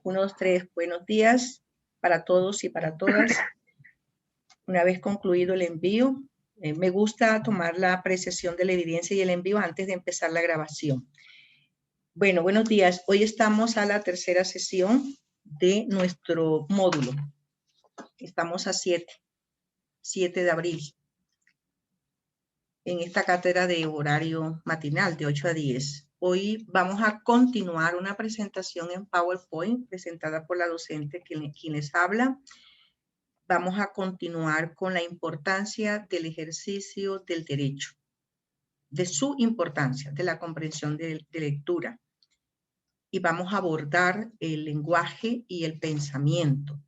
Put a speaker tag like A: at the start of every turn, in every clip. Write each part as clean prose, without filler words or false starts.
A: 1, 2, 3. Buenos días para todos y para todas. Una vez concluido el envío, me gusta tomar la apreciación de la evidencia y el envío antes de empezar la grabación. Bueno, buenos días. Hoy estamos a la tercera sesión de nuestro módulo. Estamos a 7 de abril. En esta cátedra de horario matinal de 8 a 10. Hoy vamos a continuar una presentación en PowerPoint presentada por la docente quien les habla. Vamos a continuar con la importancia del ejercicio del derecho, de su importancia, de la comprensión de lectura. Y vamos a abordar el lenguaje y el pensamiento,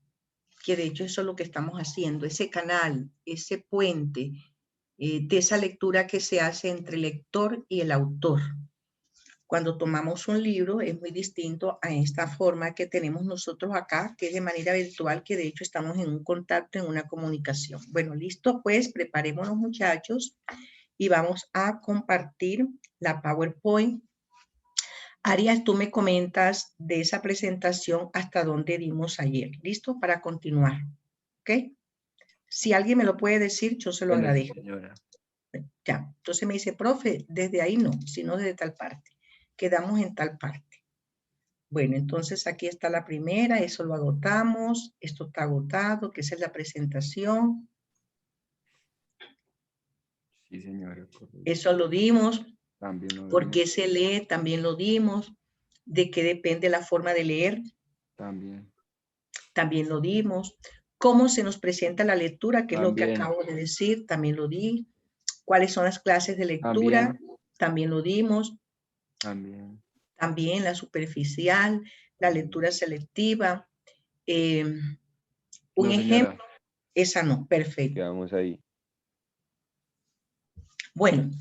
A: que de hecho eso es lo que estamos haciendo, ese canal, ese puente, de esa lectura que se hace entre el lector y el autor. Cuando tomamos un libro es muy distinto a esta forma que tenemos nosotros acá, que es de manera virtual, que de hecho estamos en un contacto, en una comunicación. Bueno, listo, pues preparémonos muchachos y vamos a compartir la PowerPoint. Arias, tú me comentas de esa presentación hasta dónde dimos ayer. ¿Listo? Para continuar. ¿Ok? Si alguien me lo puede decir, yo se lo agradezco.
B: Señora.
A: Ya, entonces me dice, profe, desde ahí no, sino desde tal parte. Quedamos en tal parte. Bueno, entonces aquí está la primera, eso lo agotamos, esto está agotado, que esa es la presentación.
B: Sí, señora.
A: Eso lo dimos.
B: También lo
A: ¿Por
B: dimos.
A: qué se lee? También lo dimos. ¿De qué depende la forma de leer? También lo dimos. ¿Cómo se nos presenta la lectura? Que es lo que acabo de decir, también lo di. ¿Cuáles son las clases de lectura? También lo dimos. También la superficial, la lectura selectiva. Un ejemplo, esa no, perfecto.
B: Quedamos ahí.
A: Bueno,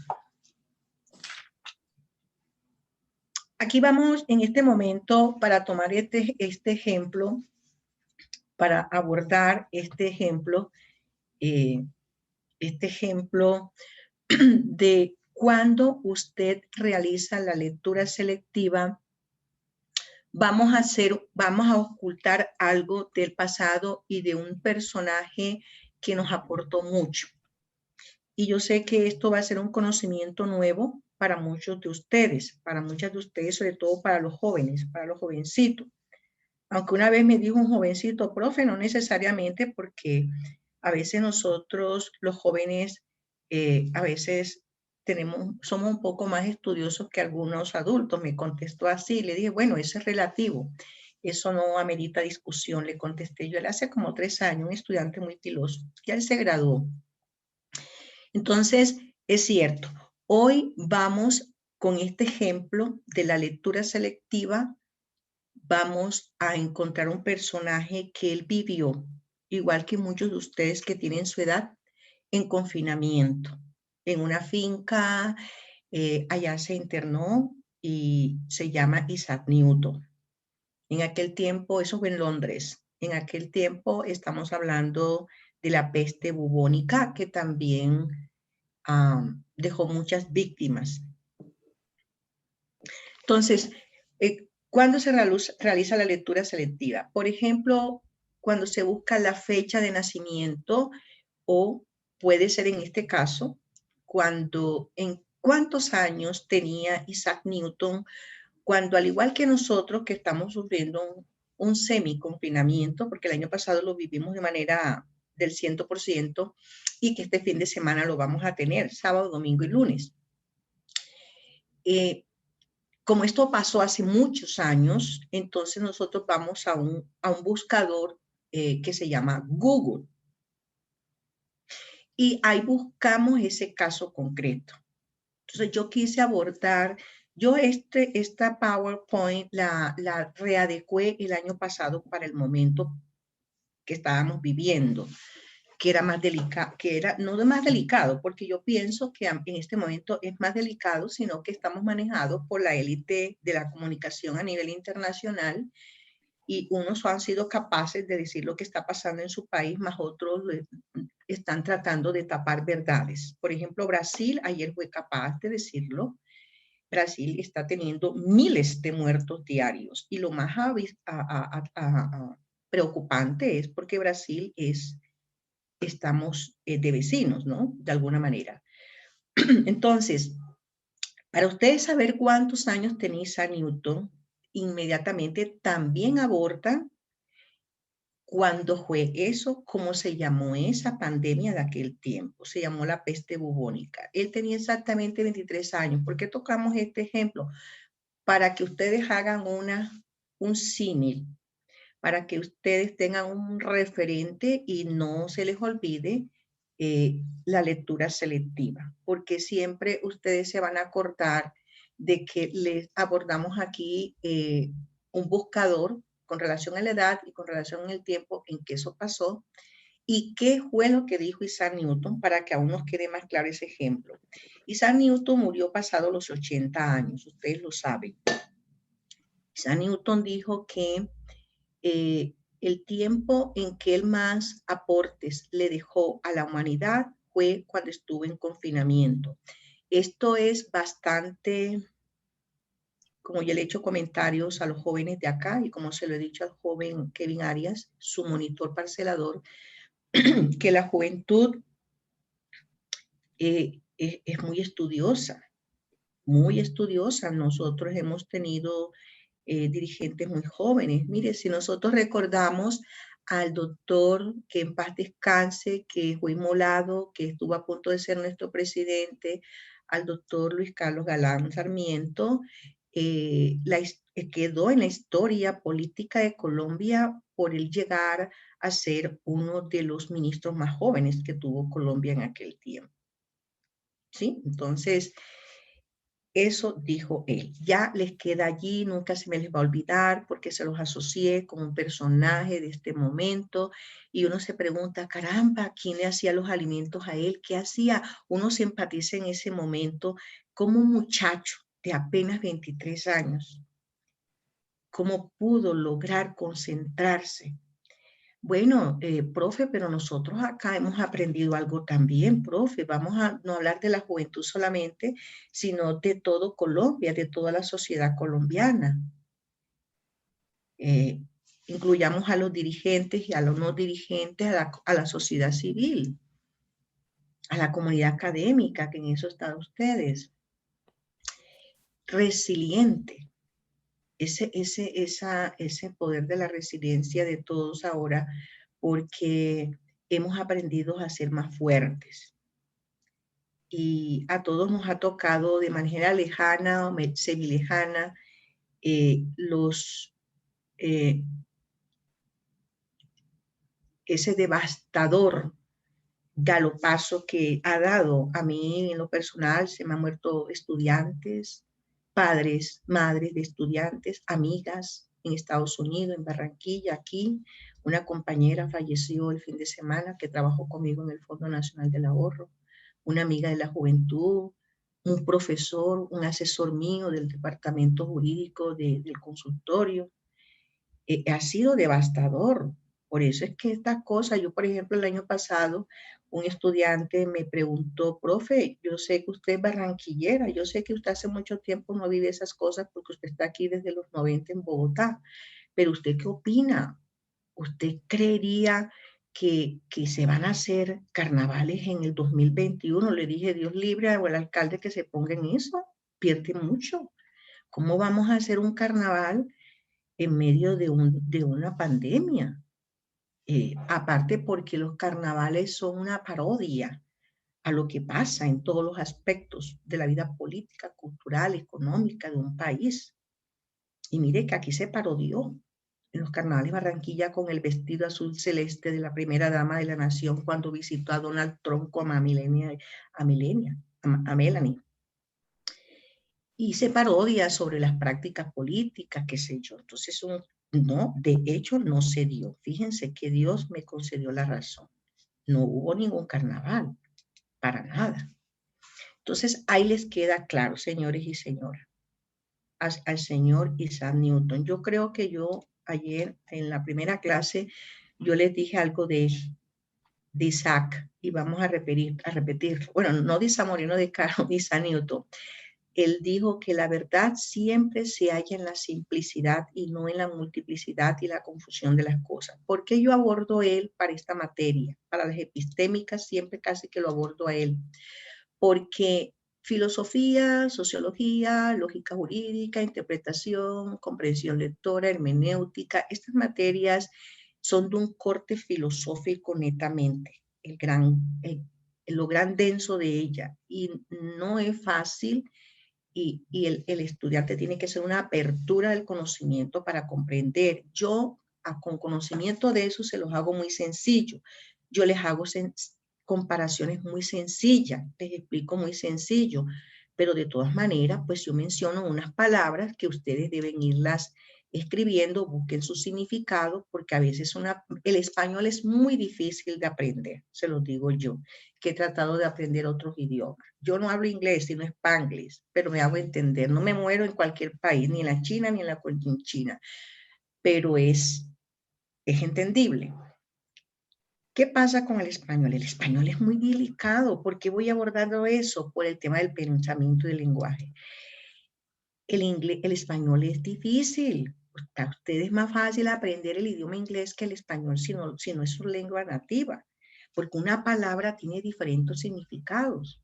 A: aquí vamos en este momento para tomar este ejemplo, para abordar este ejemplo de cuando usted realiza la lectura selectiva, vamos a ocultar algo del pasado y de un personaje que nos aportó mucho. Y yo sé que esto va a ser un conocimiento nuevo para muchos de ustedes, para muchas de ustedes, sobre todo para los jóvenes, para los jovencitos. Aunque una vez me dijo un jovencito, profe, no necesariamente, porque a veces nosotros, los jóvenes, a veces somos un poco más estudiosos que algunos adultos. Me contestó así, le dije, bueno, eso es relativo, eso no amerita discusión, le contesté yo. Él hace como 3 años, un estudiante muy piloso, ya él se graduó. Entonces, es cierto, hoy vamos con este ejemplo de la lectura selectiva, vamos a encontrar un personaje que él vivió, igual que muchos de ustedes que tienen su edad, en confinamiento, en una finca, allá se internó y se llama Isaac Newton. En aquel tiempo, eso fue en Londres, en aquel tiempo estamos hablando de la peste bubónica, que también dejó muchas víctimas. Entonces, ¿cuándo se realiza la lectura selectiva? Por ejemplo, cuando se busca la fecha de nacimiento, o puede ser en este caso, en cuántos años tenía Isaac Newton, cuando al igual que nosotros que estamos sufriendo un semi-confinamiento, porque el año pasado lo vivimos de manera del 100%, y que este fin de semana lo vamos a tener, sábado, domingo y lunes. Como esto pasó hace muchos años, entonces nosotros vamos a un buscador que se llama Google. Y ahí buscamos ese caso concreto. Entonces yo quise abordar, esta PowerPoint la readecué el año pasado para el momento que estábamos viviendo, que era más delicado, no más delicado, porque yo pienso que en este momento es más delicado, sino que estamos manejados por la élite de la comunicación a nivel internacional, y unos han sido capaces de decir lo que está pasando en su país, más otros están tratando de tapar verdades. Por ejemplo, Brasil ayer fue capaz de decirlo. Brasil está teniendo miles de muertos diarios y lo más preocupante es porque Brasil estamos de vecinos, ¿no? De alguna manera. Entonces, para ustedes saber cuántos años tenía Isaac Newton, inmediatamente también aborda cuándo fue eso, cómo se llamó esa pandemia de aquel tiempo. Se llamó la peste bubónica. Él tenía exactamente 23 años. ¿Por qué tocamos este ejemplo? Para que ustedes hagan un símil, para que ustedes tengan un referente y no se les olvide la lectura selectiva, porque siempre ustedes se van a acordar de que les abordamos aquí un buscador con relación a la edad y con relación al tiempo en que eso pasó y qué fue lo que dijo Isaac Newton para que aún nos quede más claro ese ejemplo. Isaac Newton murió pasado los 80 años, ustedes lo saben. Isaac Newton dijo que el tiempo en que él más aportes le dejó a la humanidad fue cuando estuvo en confinamiento. Esto es bastante, como yo le he hecho comentarios a los jóvenes de acá y como se lo he dicho al joven Kevin Arias, su monitor parcelador, que la juventud es muy estudiosa, muy estudiosa. Nosotros hemos tenido dirigentes muy jóvenes. Mire, si nosotros recordamos al doctor, que en paz descanse, que fue inmolado, que estuvo a punto de ser nuestro presidente, al doctor Luis Carlos Galán Sarmiento, quedó en la historia política de Colombia por el llegar a ser uno de los ministros más jóvenes que tuvo Colombia en aquel tiempo. ¿Sí? Entonces, eso dijo él. Ya les queda allí, nunca se me les va a olvidar porque se los asocié con un personaje de este momento y uno se pregunta, caramba, ¿quién le hacía los alimentos a él? ¿Qué hacía? Uno se empatiza en ese momento como un muchacho de apenas 23 años, cómo pudo lograr concentrarse. Bueno, profe, pero nosotros acá hemos aprendido algo también, profe. Vamos a no hablar de la juventud solamente, sino de todo Colombia, de toda la sociedad colombiana. Incluyamos a los dirigentes y a los no dirigentes, a la sociedad civil, a la comunidad académica, que en eso están ustedes. Resiliente. Ese poder de la resiliencia de todos ahora, porque hemos aprendido a ser más fuertes. Y a todos nos ha tocado de manera lejana o semilejana ese devastador galopazo que ha dado. A mí en lo personal se me han muerto estudiantes, padres, madres de estudiantes, amigas en Estados Unidos, en Barranquilla, aquí. Una compañera falleció el fin de semana que trabajó conmigo en el Fondo Nacional del Ahorro, una amiga de la juventud, un profesor, un asesor mío del departamento jurídico del consultorio. Ha sido devastador. Por eso es que estas cosas, yo por ejemplo el año pasado, un estudiante me preguntó, profe, yo sé que usted es barranquillera, yo sé que usted hace mucho tiempo no vive esas cosas porque usted está aquí desde los 90 en Bogotá, pero ¿usted qué opina? ¿Usted creería que se van a hacer carnavales en el 2021? Le dije, Dios libre al alcalde que se ponga en eso, pierde mucho. ¿Cómo vamos a hacer un carnaval en medio de una pandemia? Aparte porque los carnavales son una parodia a lo que pasa en todos los aspectos de la vida política, cultural, económica de un país. Y mire que aquí se parodió en los carnavales Barranquilla con el vestido azul celeste de la primera dama de la nación cuando visitó a Donald Trump como a Melania, a Melanie. Y se parodia sobre las prácticas políticas, qué sé yo. Entonces, no, de hecho no se dio. Fíjense que Dios me concedió la razón. No hubo ningún carnaval, para nada. Entonces, ahí les queda claro, señores y señoras, al señor Isaac Newton. Yo creo que yo ayer en la primera clase, yo les dije algo de Isaac, y vamos a repetir. Bueno, no de Isaac Moreno de Caro, de Isaac Newton. Él dijo que la verdad siempre se halla en la simplicidad y no en la multiplicidad y la confusión de las cosas. ¿Por qué yo abordo él para esta materia? Para las epistémicas siempre casi que lo abordo a él. Porque filosofía, sociología, lógica jurídica, interpretación, comprensión lectora, hermenéutica, estas materias son de un corte filosófico netamente, lo gran denso de ella. Y no es fácil y el estudiante tiene que hacer una apertura del conocimiento para comprender. Yo con conocimiento de eso se los hago muy sencillo. Yo les hago comparaciones muy sencillas, les explico muy sencillo, pero de todas maneras, pues yo menciono unas palabras que ustedes deben irlas escribiendo, busquen su significado, porque a veces el español es muy difícil de aprender, se los digo yo, que he tratado de aprender otros idiomas. Yo no hablo inglés, sino spanglish, pero me hago entender. No me muero en cualquier país, ni en la China, ni en la China, pero es entendible. ¿Qué pasa con el español? El español es muy delicado. ¿Por qué voy abordando eso? Por el tema del pensamiento y del lenguaje. El español es difícil. Para ustedes es más fácil aprender el idioma inglés que el español si no es su lengua nativa, porque una palabra tiene diferentes significados.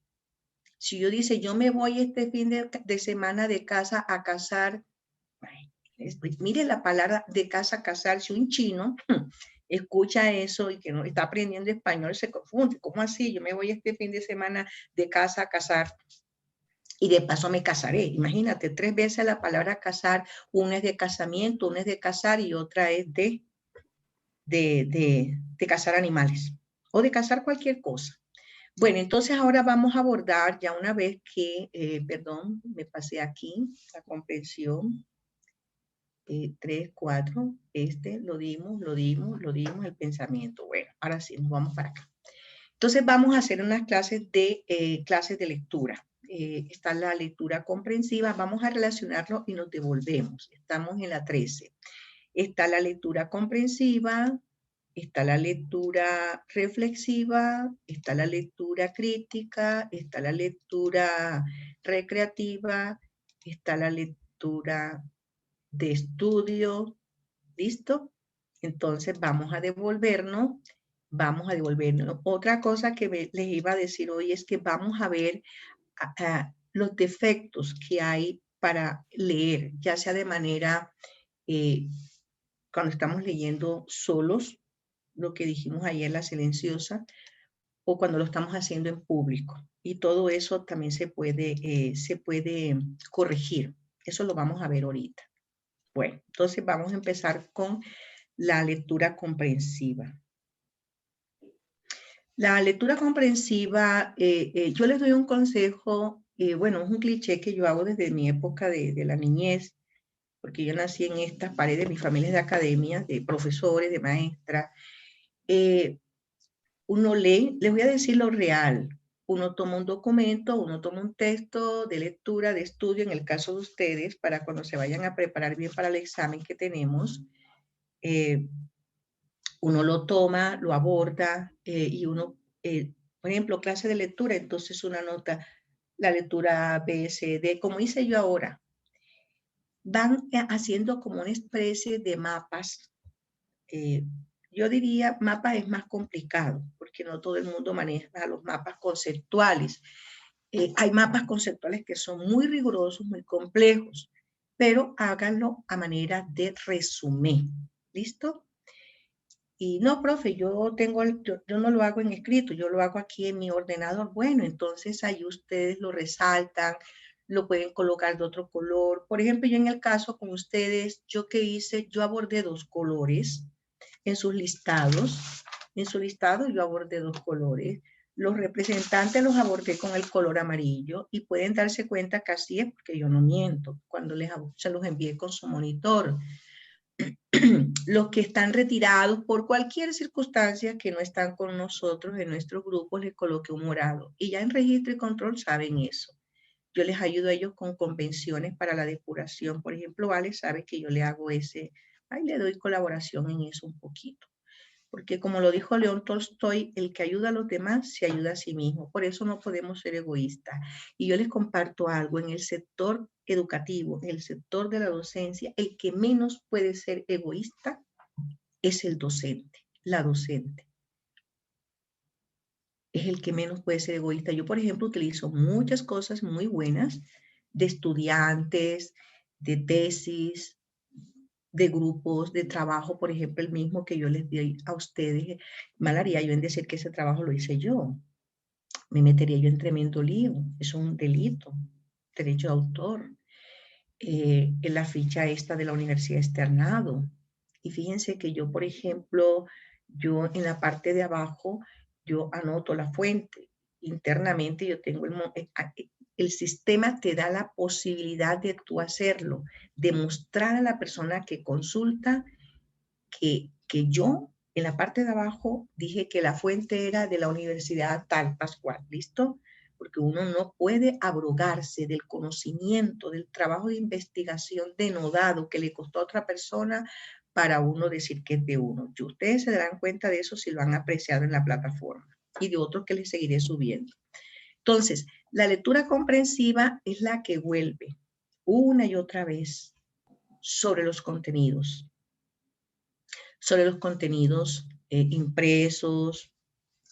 A: Si yo dice, yo me voy este fin de semana de casa a cazar, mire la palabra de casa a cazar, si un chino escucha eso y que no está aprendiendo español, se confunde. ¿Cómo así? Yo me voy este fin de semana de casa a cazar y de paso me casaré. Imagínate, 3 veces la palabra casar, una es de casamiento, una es de cazar y otra es de cazar animales o de cazar cualquier cosa. Bueno, entonces ahora vamos a abordar ya una vez que, perdón, me pasé aquí, la comprensión, 3, 4, lo dimos, el pensamiento. Bueno, ahora sí, nos vamos para acá. Entonces vamos a hacer unas clases de lectura. Está la lectura comprensiva, vamos a relacionarlo y nos devolvemos. Estamos en la 13. Está la lectura comprensiva, está la lectura reflexiva, está la lectura crítica, está la lectura recreativa, está la lectura de estudio. ¿Listo? Entonces vamos a devolvernos. Otra cosa que les iba a decir hoy es que vamos a ver los defectos que hay para leer, ya sea de manera, cuando estamos leyendo solos, lo que dijimos ayer, la silenciosa, o cuando lo estamos haciendo en público. Y todo eso también se puede corregir. Eso lo vamos a ver ahorita. Bueno, entonces vamos a empezar con la lectura comprensiva. La lectura comprensiva, yo les doy un consejo, bueno, es un cliché que yo hago desde mi época de la niñez, porque yo nací en estas paredes, mi familia es de academia, de profesores, de maestras. Uno lee, les voy a decir lo real, uno toma un documento, uno toma un texto de lectura, de estudio, en el caso de ustedes, para cuando se vayan a preparar bien para el examen que tenemos, uno lo toma, lo aborda y uno, por ejemplo, clase de lectura, entonces una nota, la lectura B, C, D, como hice yo ahora. Van haciendo como una especie de mapas. Yo diría, mapas es más complicado, porque no todo el mundo maneja los mapas conceptuales. Hay mapas conceptuales que son muy rigurosos, muy complejos, pero háganlo a manera de resumen. ¿Listo? Y no, profe, yo no lo hago en escrito, yo lo hago aquí en mi ordenador. Bueno, entonces ahí ustedes lo resaltan, lo pueden colocar de otro color. Por ejemplo, yo en el caso con ustedes, yo qué hice, yo abordé 2 colores en sus listados. En su listado yo abordé 2 colores. Los representantes los abordé con el color amarillo y pueden darse cuenta que así es porque yo no miento cuando se los envié con su monitor. Los que están retirados por cualquier circunstancia que no están con nosotros en nuestros grupos, les coloqué un morado. Y ya en registro y control saben eso. Yo les ayudo a ellos con convenciones para la depuración. Por ejemplo, Vale sabe que yo le hago ahí le doy colaboración en eso un poquito. porque como lo dijo León Tolstoy, el que ayuda a los demás se ayuda a sí mismo. Por eso no podemos ser egoístas. Y yo les comparto algo, en el sector educativo, en el sector de la docencia, el que menos puede ser egoísta es el docente, la docente. Es el que menos puede ser egoísta. Yo, por ejemplo, utilizo muchas cosas muy buenas de estudiantes, de tesis, de grupos de trabajo, por ejemplo, el mismo que yo les di a ustedes. Mal haría yo en decir que ese trabajo lo hice yo. Me metería yo en tremendo lío. Es un delito, derecho de autor. En la ficha esta de la universidad externado. Y fíjense que yo, por ejemplo, yo en la parte de abajo, yo anoto la fuente. Internamente yo tengo el sistema te da la posibilidad de tú hacerlo, de mostrar a la persona que consulta que yo en la parte de abajo dije que la fuente era de la Universidad tal Pascual, ¿listo? Porque uno no puede abrogarse del conocimiento, del trabajo de investigación denodado que le costó a otra persona para uno decir que es de uno. Y ustedes se darán cuenta de eso si lo han apreciado en la plataforma y de otros que les seguiré subiendo. Entonces, la lectura comprensiva es la que vuelve una y otra vez sobre los contenidos impresos.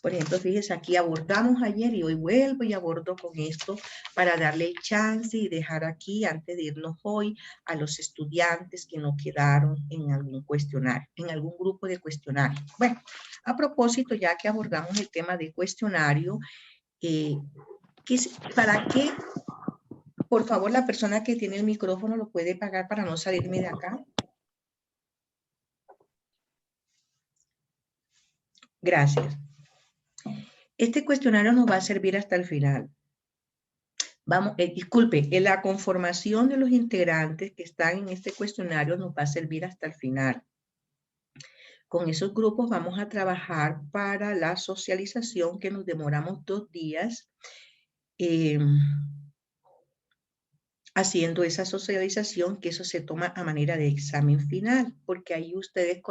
A: Por ejemplo, fíjense, aquí abordamos ayer y hoy vuelvo y abordo con esto para darle el chance y dejar aquí, antes de irnos hoy, a los estudiantes que no quedaron en algún cuestionario, en algún grupo de cuestionario. Bueno, a propósito, ya que abordamos el tema de cuestionario, ¿para qué? Por favor, la persona que tiene el micrófono lo puede pagar para no salirme de acá. Gracias. Este cuestionario nos va a servir hasta el final. Vamos, disculpe, la conformación de los integrantes que están en este cuestionario nos va a servir hasta el final. Con esos grupos vamos a trabajar para la socialización, que nos demoramos 2 días haciendo esa socialización, que eso se toma a manera de examen final, porque ahí ustedes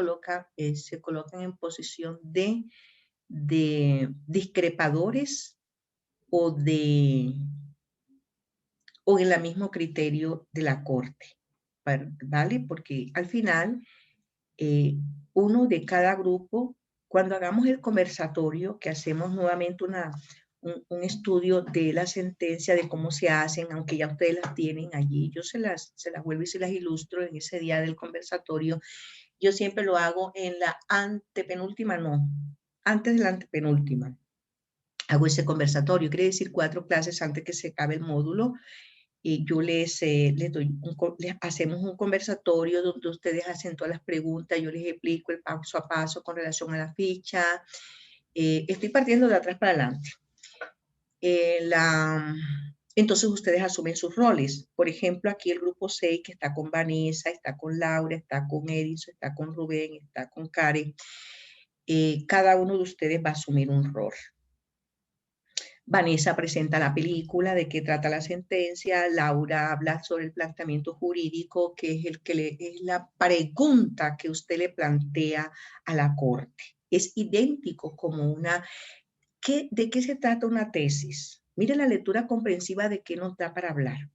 A: se colocan en posición de discrepadores o en el mismo criterio de la corte, ¿vale? Porque al final, uno de cada grupo, cuando hagamos el conversatorio, que hacemos nuevamente un estudio de la sentencia, de cómo se hacen, aunque ya ustedes las tienen allí, yo se las vuelvo y se las ilustro en ese día del conversatorio. Yo siempre lo hago en la antepenúltima, no, antes de la antepenúltima. Hago ese conversatorio, quiere decir 4 clases antes que se acabe el módulo. Y yo les hacemos un conversatorio donde ustedes hacen todas las preguntas, yo les explico el paso a paso con relación a la ficha. Estoy partiendo de atrás para adelante. Entonces ustedes asumen sus roles. Por ejemplo, aquí el grupo 6, que está con Vanessa, está con Laura, está con Edison, está con Rubén, está con Karen. Cada uno de ustedes va a asumir un rol. Vanessa presenta la película, de qué trata la sentencia. Laura habla sobre el planteamiento jurídico, que es es la pregunta que usted le plantea a la corte. Es idéntico como ¿de qué se trata una tesis? Mire la lectura comprensiva de qué nos da para hablar.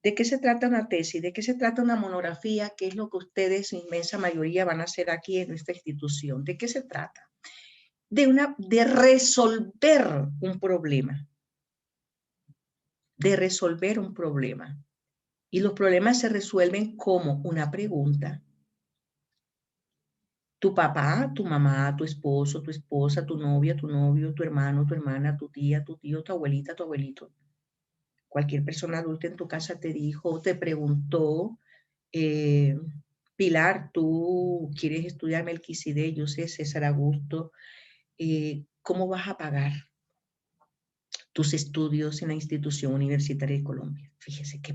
A: ¿De qué se trata una tesis? ¿De qué se trata una monografía? ¿Qué es lo que ustedes, en inmensa mayoría, van a hacer aquí en esta institución? ¿De qué se trata? De resolver un problema. De resolver un problema. Y los problemas se resuelven como una pregunta. Tu papá, tu mamá, tu esposo, tu esposa, tu novia, tu novio, tu hermano, tu hermana, tu tía, tu tío, tu abuelita, tu abuelito. Cualquier persona adulta en tu casa te dijo, te preguntó, Pilar, tú quieres estudiar Melquisedec, yo sé, César Augusto, ¿cómo vas a pagar tus estudios en la institución universitaria de Colombia? Fíjese qué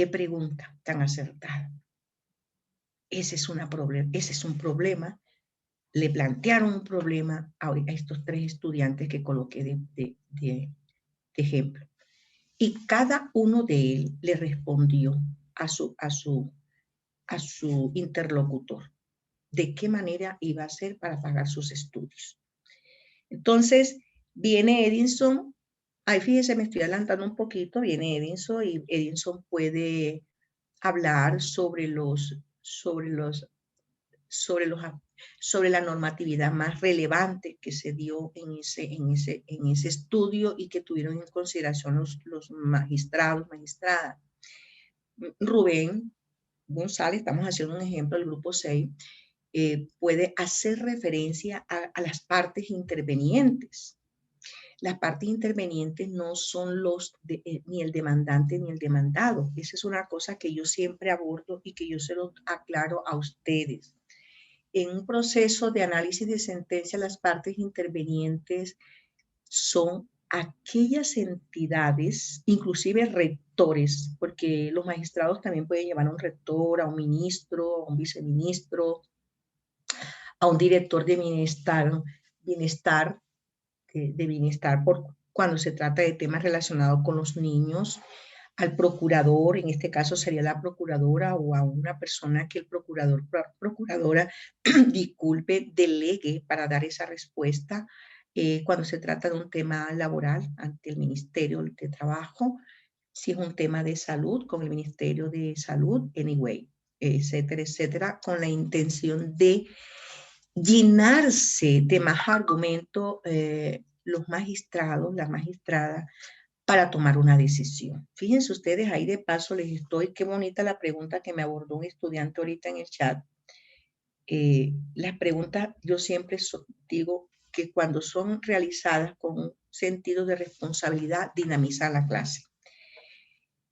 A: pregunta tan acertada. Ese es un problema. Le plantearon un problema a estos 3 estudiantes que coloqué de ejemplo. Y cada uno de ellos le respondió a su interlocutor. de qué manera iba a hacer para pagar sus estudios. Entonces, viene Edinson, ahí fíjense, me estoy adelantando un poquito, viene Edinson y Edinson puede hablar sobre la normatividad más relevante que se dio en ese estudio y que tuvieron en consideración los magistrados, magistradas. Rubén González, estamos haciendo un ejemplo del grupo 6, puede hacer referencia a las partes intervenientes. Las partes intervenientes no son ni el demandante ni el demandado. Esa es una cosa que yo siempre abordo y que yo se lo aclaro a ustedes. En un proceso de análisis de sentencia, las partes intervenientes son aquellas entidades, inclusive rectores, porque los magistrados también pueden llevar a un rector, a un ministro, a un viceministro, a un director de bienestar cuando se trata de temas relacionados con los niños, al procurador, en este caso sería la procuradora, o a una persona que el procuradora, disculpe, delegue para dar esa respuesta cuando se trata de un tema laboral ante el Ministerio de Trabajo, si es un tema de salud, con el Ministerio de Salud, anyway, etcétera, etcétera, con la intención de llenarse de más argumentos los magistrados, las magistradas, para tomar una decisión. Fíjense ustedes, ahí de paso qué bonita la pregunta que me abordó un estudiante ahorita en el chat. Las preguntas, yo siempre digo que cuando son realizadas con un sentido de responsabilidad, dinamizan la clase.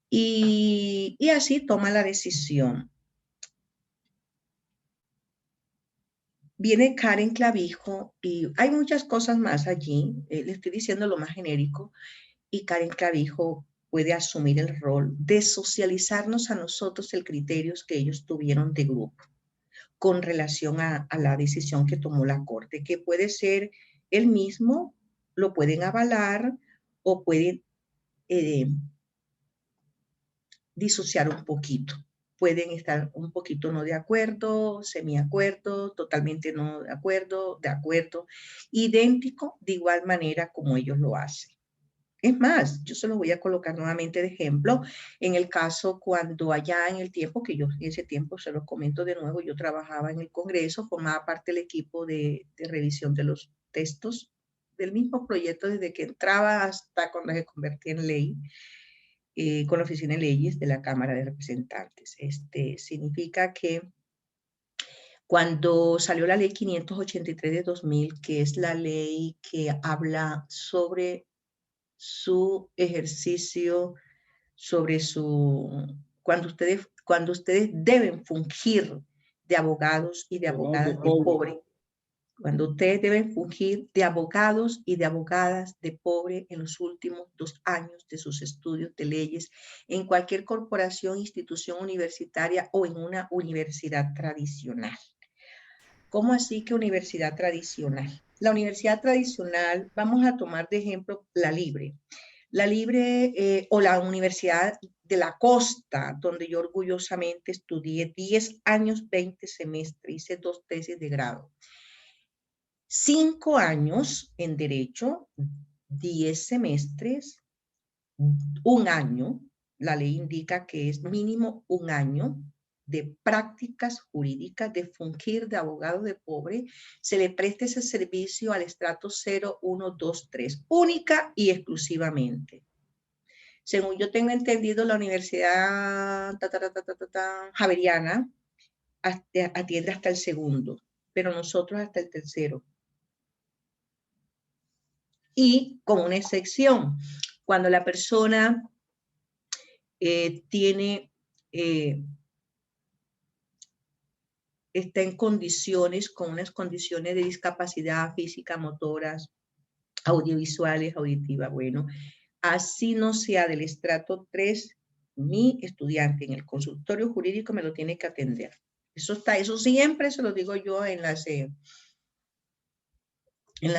A: Y así toma la decisión. Viene Karen Clavijo y hay muchas cosas más allí, le estoy diciendo lo más genérico, y Karen Clavijo puede asumir el rol de socializarnos a nosotros el criterio que ellos tuvieron de grupo con relación a la decisión que tomó la Corte, que puede ser el mismo, lo pueden avalar o pueden disociar un poquito. Pueden estar un poquito no de acuerdo, semiacuerdo, totalmente no de acuerdo, idéntico de igual manera como ellos lo hacen. Es más, yo se los voy a colocar nuevamente de ejemplo. En el caso cuando allá en el tiempo, que yo en ese tiempo se los comento de nuevo, yo trabajaba en el Congreso, formaba parte del equipo de revisión de los textos del mismo proyecto desde que entraba hasta cuando se convertía en ley, con la Oficina de Leyes de la Cámara de Representantes. Significa que cuando salió la ley 583 de 2000, que es la ley que habla sobre su ejercicio, cuando ustedes deben fungir de abogados y de abogadas de pobre, cuando ustedes deben fungir de abogados y de abogadas de pobre en los últimos 2 años de sus estudios de leyes en cualquier corporación, institución universitaria o en una universidad tradicional. ¿Cómo así que universidad tradicional? La universidad tradicional, vamos a tomar de ejemplo la Libre. La Libre o la Universidad de la Costa, donde yo orgullosamente estudié 10 años, 20 semestres, hice 2 tesis de grado. 5 años en Derecho, 10 semestres, 1 año. La ley indica que es mínimo 1 año de prácticas jurídicas, de fungir de abogado de pobre, se le presta ese servicio al estrato 0, 1, 2, 3, única y exclusivamente. Según yo tengo entendido, la Universidad Javeriana atiende hasta el 2º, pero nosotros hasta el 3º. Y con una excepción, cuando la persona está en condiciones, con unas condiciones de discapacidad física, motoras, audiovisuales, auditivas. Bueno, así no sea del estrato 3, mi estudiante en el consultorio jurídico me lo tiene que atender. Eso siempre se lo digo yo en las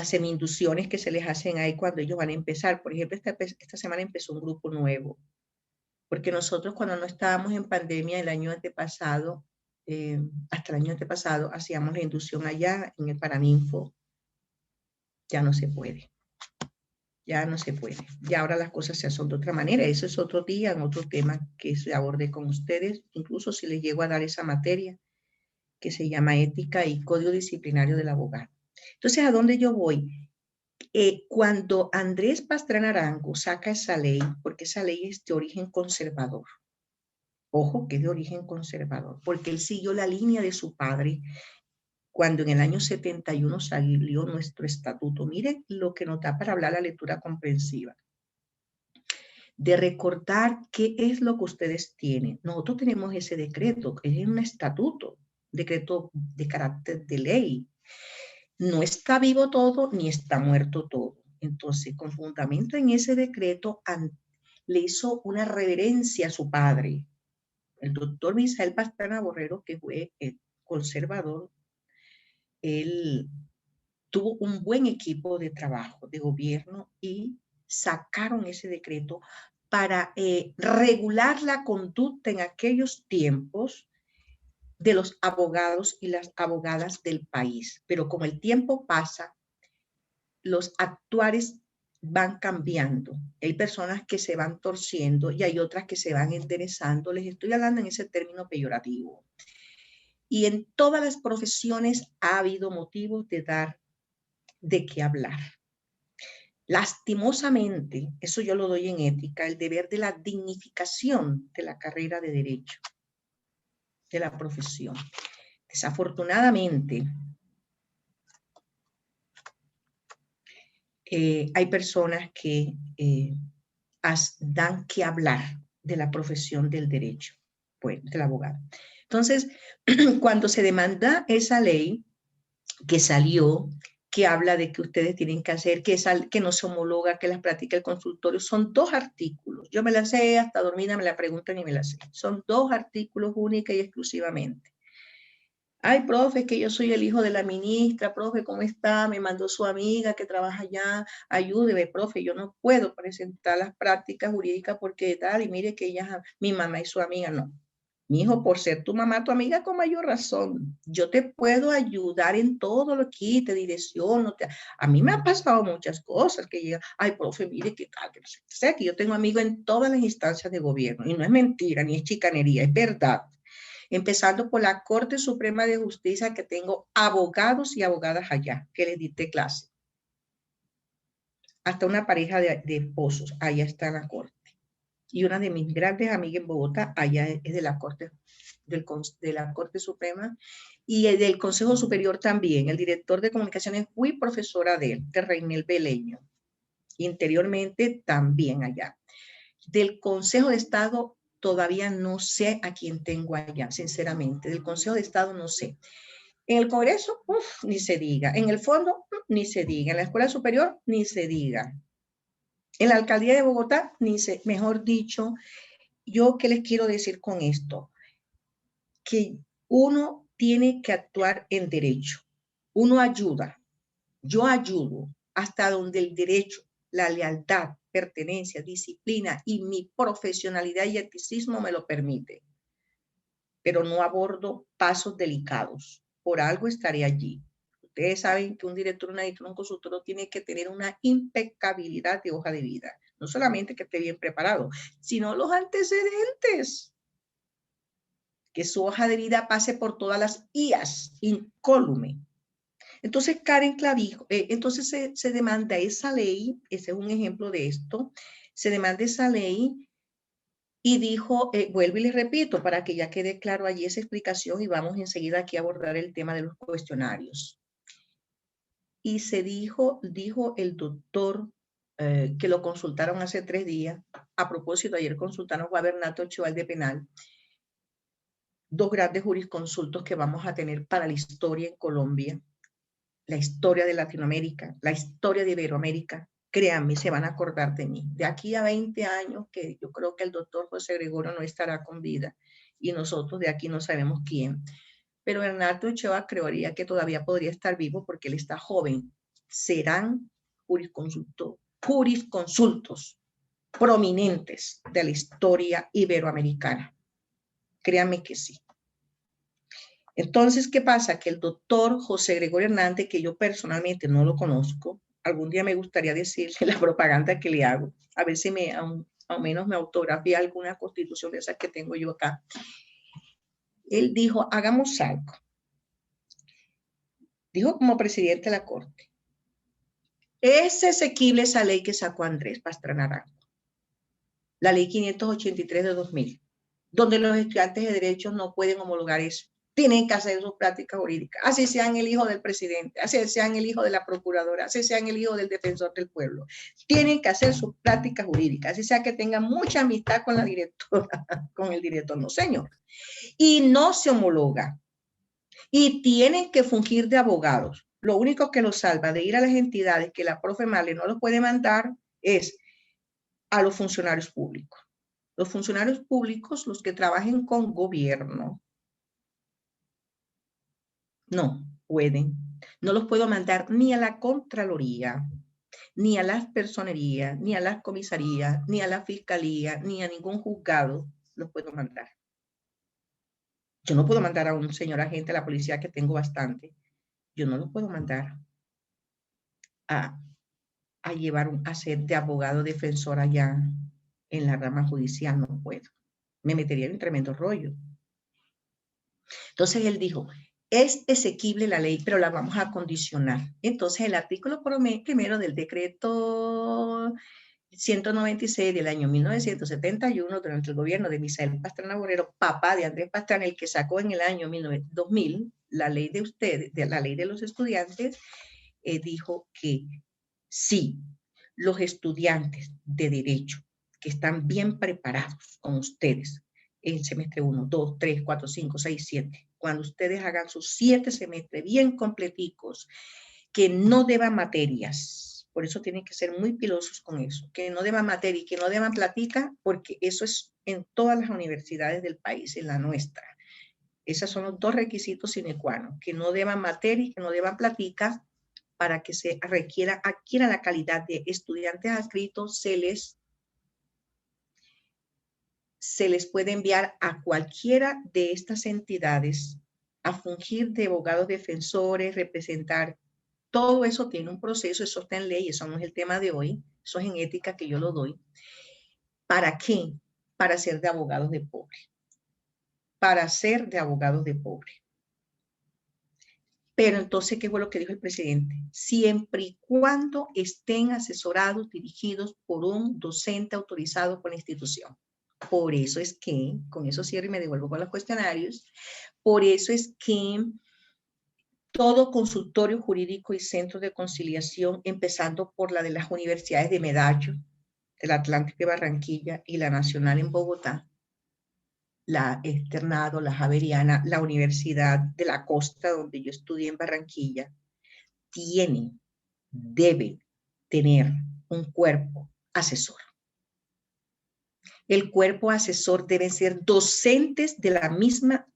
A: semi-inducciones que se les hacen ahí cuando ellos van a empezar. Por ejemplo, esta semana empezó un grupo nuevo, porque nosotros cuando no estábamos en pandemia el año antepasado, hasta el año antepasado, hacíamos la inducción allá en el Paraninfo. Ya no se puede. Ya no se puede. Ya ahora las cosas se hacen de otra manera. Ese es otro día, en otro tema que se aborde con ustedes, incluso si les llego a dar esa materia que se llama ética y código disciplinario del abogado. Entonces, ¿a dónde yo voy? Cuando Andrés Pastrana Arango saca esa ley, porque esa ley es de origen conservador, ojo que es de origen conservador, porque él siguió la línea de su padre cuando en el año 71 salió nuestro estatuto. Miren lo que nos da para hablar la lectura comprensiva. De recordar qué es lo que ustedes tienen. Nosotros tenemos ese decreto, que es un estatuto, decreto de carácter de ley. No está vivo todo, ni está muerto todo. Entonces, con fundamento en ese decreto, le hizo una reverencia a su padre, el doctor Misael Pastrana Borrero, que fue el conservador. Él tuvo un buen equipo de trabajo, de gobierno, y sacaron ese decreto para regular la conducta en aquellos tiempos de los abogados y las abogadas del país. Pero como el tiempo pasa, los actuares van cambiando. Hay personas que se van torciendo y hay otras que se van enderezando. Les estoy hablando en ese término peyorativo. Y en todas las profesiones ha habido motivos de dar de qué hablar. Lastimosamente, eso yo lo doy en ética, el deber de la dignificación de la carrera de derecho, de la profesión. Desafortunadamente, hay personas que dan que hablar de la profesión del derecho, pues, del abogado. Entonces, cuando se demanda esa ley que salió, que habla de que ustedes tienen que hacer, que no se homologa, que las practica el consultorio, son 2 artículos. Yo me la sé, hasta dormida me la preguntan y me la sé. Son 2 artículos única y exclusivamente. Ay, profe, que yo soy el hijo de la ministra, profe, ¿cómo está? Me mandó su amiga que trabaja allá, ayúdeme, profe, yo no puedo presentar las prácticas jurídicas porque tal, y mire que ella, mi mamá y su amiga, no. Mi hijo, por ser tu mamá, tu amiga, con mayor razón. Yo te puedo ayudar en todo lo que te direcciono. A mí me han pasado muchas cosas que llegan, ay, profe, mire que tal, que no sé, sé que yo tengo amigos en todas las instancias de gobierno, y no es mentira, ni es chicanería, es verdad. Empezando por la Corte Suprema de Justicia, que tengo abogados y abogadas allá, que les dicté clase. Hasta una pareja de esposos, allá está en la Corte. Y una de mis grandes amigas en Bogotá, allá es de la Corte, de la Corte Suprema, y el del Consejo Superior también. El director de comunicaciones, fui profesora de él, de Reinel Beleño. Interiormente también allá. Del Consejo de Estado, todavía no sé a quién tengo allá, sinceramente. Del Consejo de Estado no sé. En el Congreso, ni se diga. En el fondo, ni se diga. En la Escuela Superior, ni se diga. En la Alcaldía de Bogotá, ni se, mejor dicho. Yo, ¿qué les quiero decir con esto? Que uno tiene que actuar en derecho. Uno ayuda. Yo ayudo hasta donde el derecho, la lealtad, pertenencia, disciplina y mi profesionalidad y eticismo me lo permite. Pero no abordo pasos delicados. Por algo estaré allí. Ustedes saben que un director, una editora, un consultor tiene que tener una impecabilidad de hoja de vida. No solamente que esté bien preparado, sino los antecedentes. Que su hoja de vida pase por todas las IAS, incólume. Entonces, Karen Clavijo, entonces se demanda esa ley, ese es un ejemplo de esto, se demanda esa ley y dijo, vuelvo y les repito, para que ya quede claro allí esa explicación y vamos enseguida aquí a abordar el tema de los cuestionarios. Y se dijo el doctor que lo consultaron hace 3 días, a propósito, ayer consultaron a Bernato Choval de Penal, 2 grandes jurisconsultos que vamos a tener para la historia en Colombia, la historia de Latinoamérica, la historia de Iberoamérica. Créanme, se van a acordar de mí. De aquí a 20 años, que yo creo que el doctor José Gregorio no estará con vida y nosotros de aquí no sabemos quién. Pero Bernardo Ochoa creería que todavía podría estar vivo porque él está joven. Serán jurisconsultos prominentes de la historia iberoamericana. Créanme que sí. Entonces, ¿qué pasa? Que el doctor José Gregorio Hernández, que yo personalmente no lo conozco, algún día me gustaría decirle la propaganda que le hago, a ver si al menos me autografía alguna constitución de esas que tengo yo acá. Él dijo, hagamos algo. Dijo como presidente de la Corte, es asequible esa ley que sacó Andrés Pastrana Arango, la ley 583 de 2000, donde los estudiantes de Derecho no pueden homologar eso. Tienen que hacer sus prácticas jurídicas, así sean el hijo del presidente, así sean el hijo de la procuradora, así sean el hijo del defensor del pueblo. Tienen que hacer sus prácticas jurídicas, así sea que tengan mucha amistad con la directora, con el director, no señor. Y no se homologa. Y tienen que fungir de abogados. Lo único que los salva de ir a las entidades que la profe Marley no los puede mandar es a los funcionarios públicos. Los funcionarios públicos, los que trabajen con gobierno, no pueden. No los puedo mandar ni a la Contraloría, ni a las personerías, ni a las comisarías, ni a la fiscalía, ni a ningún juzgado los puedo mandar. Yo no puedo mandar a un señor agente a la policía, que tengo bastante. Yo no lo puedo mandar a a ser de abogado defensor allá en la rama judicial, no puedo. Me metería en un tremendo rollo. Entonces él dijo, es exequible la ley, pero la vamos a condicionar. Entonces el artículo primero del decreto 196 del año 1971, durante el gobierno de Misael Pastrana Borrero, papá de Andrés Pastrana, el que sacó en el año 2000 la ley de ustedes, la ley de los estudiantes, dijo que sí, los estudiantes de Derecho que están bien preparados con ustedes, en semestre 1, 2, 3, 4, 5, 6, 7, cuando ustedes hagan sus 7 semestres bien completicos, que no deban materias, por eso tienen que ser muy pilosos con eso, que no deban materia y que no deban platica, porque eso es en todas las universidades del país, en la nuestra. Esos son los 2 requisitos sine qua non, que no deban materia y que no deban platica, para que se adquiera la calidad de estudiantes adscritos, se les puede enviar a cualquiera de estas entidades a fungir de abogados defensores, representar. Todo eso tiene un proceso, eso está en ley, eso no es el tema de hoy, eso es en ética que yo lo doy. ¿Para qué? Para ser de abogados de pobre. Para ser de abogados de pobre. Pero entonces, ¿qué fue lo que dijo el presidente? Siempre y cuando estén asesorados, dirigidos por un docente autorizado por la institución. Por eso es que, con eso cierro y me devuelvo con los cuestionarios, por eso es que todo consultorio jurídico y centro de conciliación, empezando por la de las universidades de Medallo, el Atlántico de Barranquilla y la Nacional en Bogotá, la Externado, la Javeriana, la Universidad de la Costa, donde yo estudié en Barranquilla, debe tener un cuerpo asesor. El cuerpo asesor debe ser docentes de la misma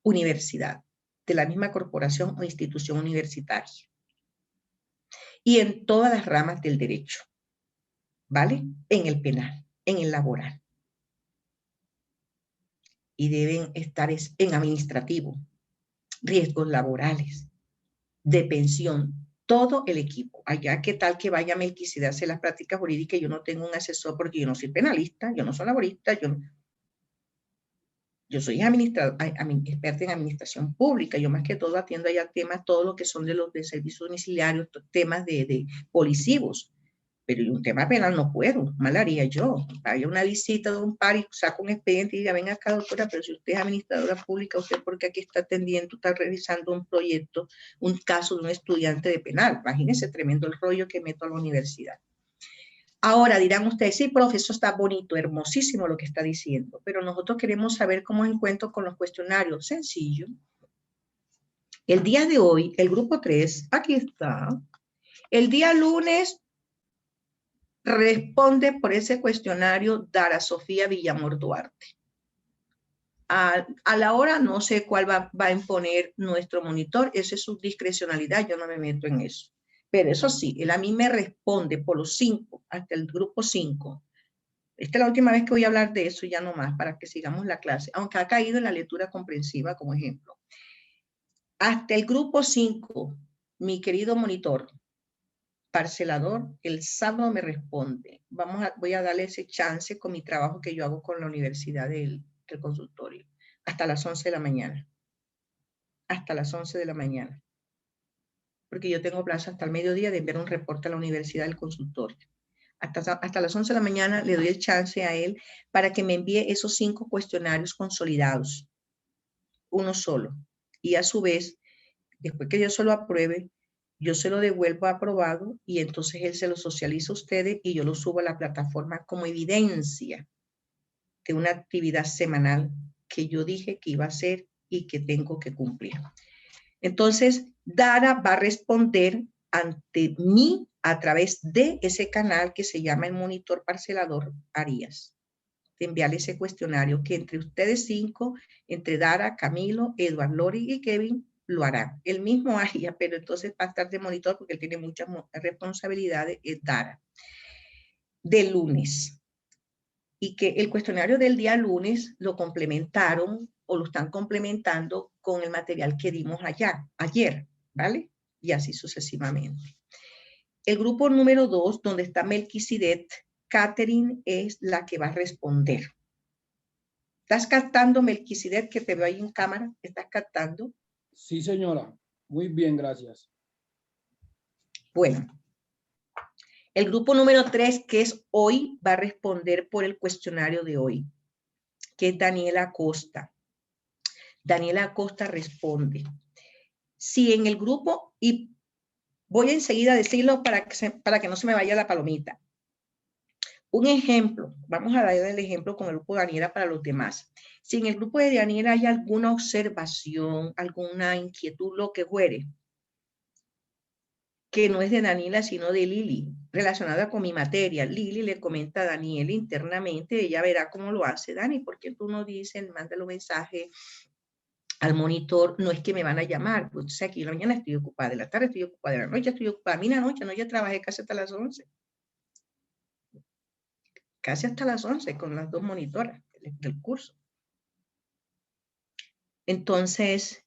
A: universidad, de la misma corporación o institución universitaria. Y en todas las ramas del derecho, ¿vale? En el penal, en el laboral. Y deben estar en administrativo, riesgos laborales, de pensión, todo el equipo. Allá, ¿qué tal que vaya Melquisedec a hacer las prácticas jurídicas y yo no tengo un asesor porque yo no soy penalista, yo no soy laborista, yo soy experta en administración pública, yo más que todo atiendo allá temas, todo lo que son de los de servicios domiciliarios, temas de policivos, pero un tema penal no puedo, mal haría yo. Vaya una visita de un par y saco un expediente y diga, venga acá doctora, pero si usted es administradora pública, usted porque aquí está atendiendo, está revisando un proyecto, un caso de un estudiante de penal. Imagínense tremendo el rollo que meto a la universidad. Ahora dirán ustedes, sí, profe, eso está bonito, hermosísimo lo que está diciendo, pero nosotros queremos saber cómo es el cuento con los cuestionarios. Sencillo. El día de hoy, el grupo 3, aquí está, el día lunes responde por ese cuestionario Dara Sofía Villamor Duarte. A la hora no sé cuál va a imponer nuestro monitor, esa es su discrecionalidad, yo no me meto en eso. Pero eso sí, él a mí me responde por los 5, hasta el grupo 5. Esta es la última vez que voy a hablar de eso, ya no más, para que sigamos la clase, aunque ha caído en la lectura comprensiva como ejemplo. Hasta el grupo 5, mi querido monitor, parcelador, el sábado me responde. Voy a darle ese chance con mi trabajo que yo hago con la universidad del consultorio. Hasta las 11 de la mañana. Hasta las 11 de la mañana. Porque yo tengo plazo hasta el mediodía de enviar un reporte a la universidad del consultorio. Hasta las 11 de la mañana le doy el chance a él para que me envíe esos 5 cuestionarios consolidados. Uno solo. Y a su vez, después que yo se lo apruebe, yo se lo devuelvo aprobado y entonces él se lo socializa a ustedes y yo lo subo a la plataforma como evidencia de una actividad semanal que yo dije que iba a hacer y que tengo que cumplir. Entonces, Dara va a responder ante mí a través de ese canal que se llama el monitor parcelador Arias. De enviarle ese cuestionario que entre ustedes 5, entre Dara, Camilo, Eduard, Lori y Kevin, lo harán. El mismo Arias, pero entonces va a estar de monitor porque él tiene muchas responsabilidades, es Dara. De lunes. Y que el cuestionario del día lunes lo complementaron o lo están complementando con el material que dimos ayer, ¿vale? Y así sucesivamente. El grupo número 2, donde está Melquisedec, Catherine es la que va a responder. ¿Estás captando, Melquisedec, que te veo ahí en cámara? ¿Estás captando?
C: Sí, señora. Muy bien, gracias.
A: Bueno. El grupo número 3, que es hoy, va a responder por el cuestionario de hoy, que es Daniela Acosta. Daniela Acosta responde. Si en el grupo, y voy enseguida a decirlo para que no se me vaya la palomita. Un ejemplo, vamos a dar el ejemplo con el grupo de Daniela para los demás. Si en el grupo de Daniela hay alguna observación, alguna inquietud, lo que fuere, que no es de Daniela, sino de Lili, relacionada con mi materia. Lili le comenta a Daniela internamente, ella verá cómo lo hace. Dani, ¿por qué tú no dices, mándale un mensaje al monitor? No es que me van a llamar, pues, o sea, que yo la mañana estoy ocupada, de la tarde estoy ocupada, de la noche estoy ocupada. A mí la noche, no, ya trabajé casi hasta las 11. Casi hasta las 11 con las 2 monitoras del curso. Entonces,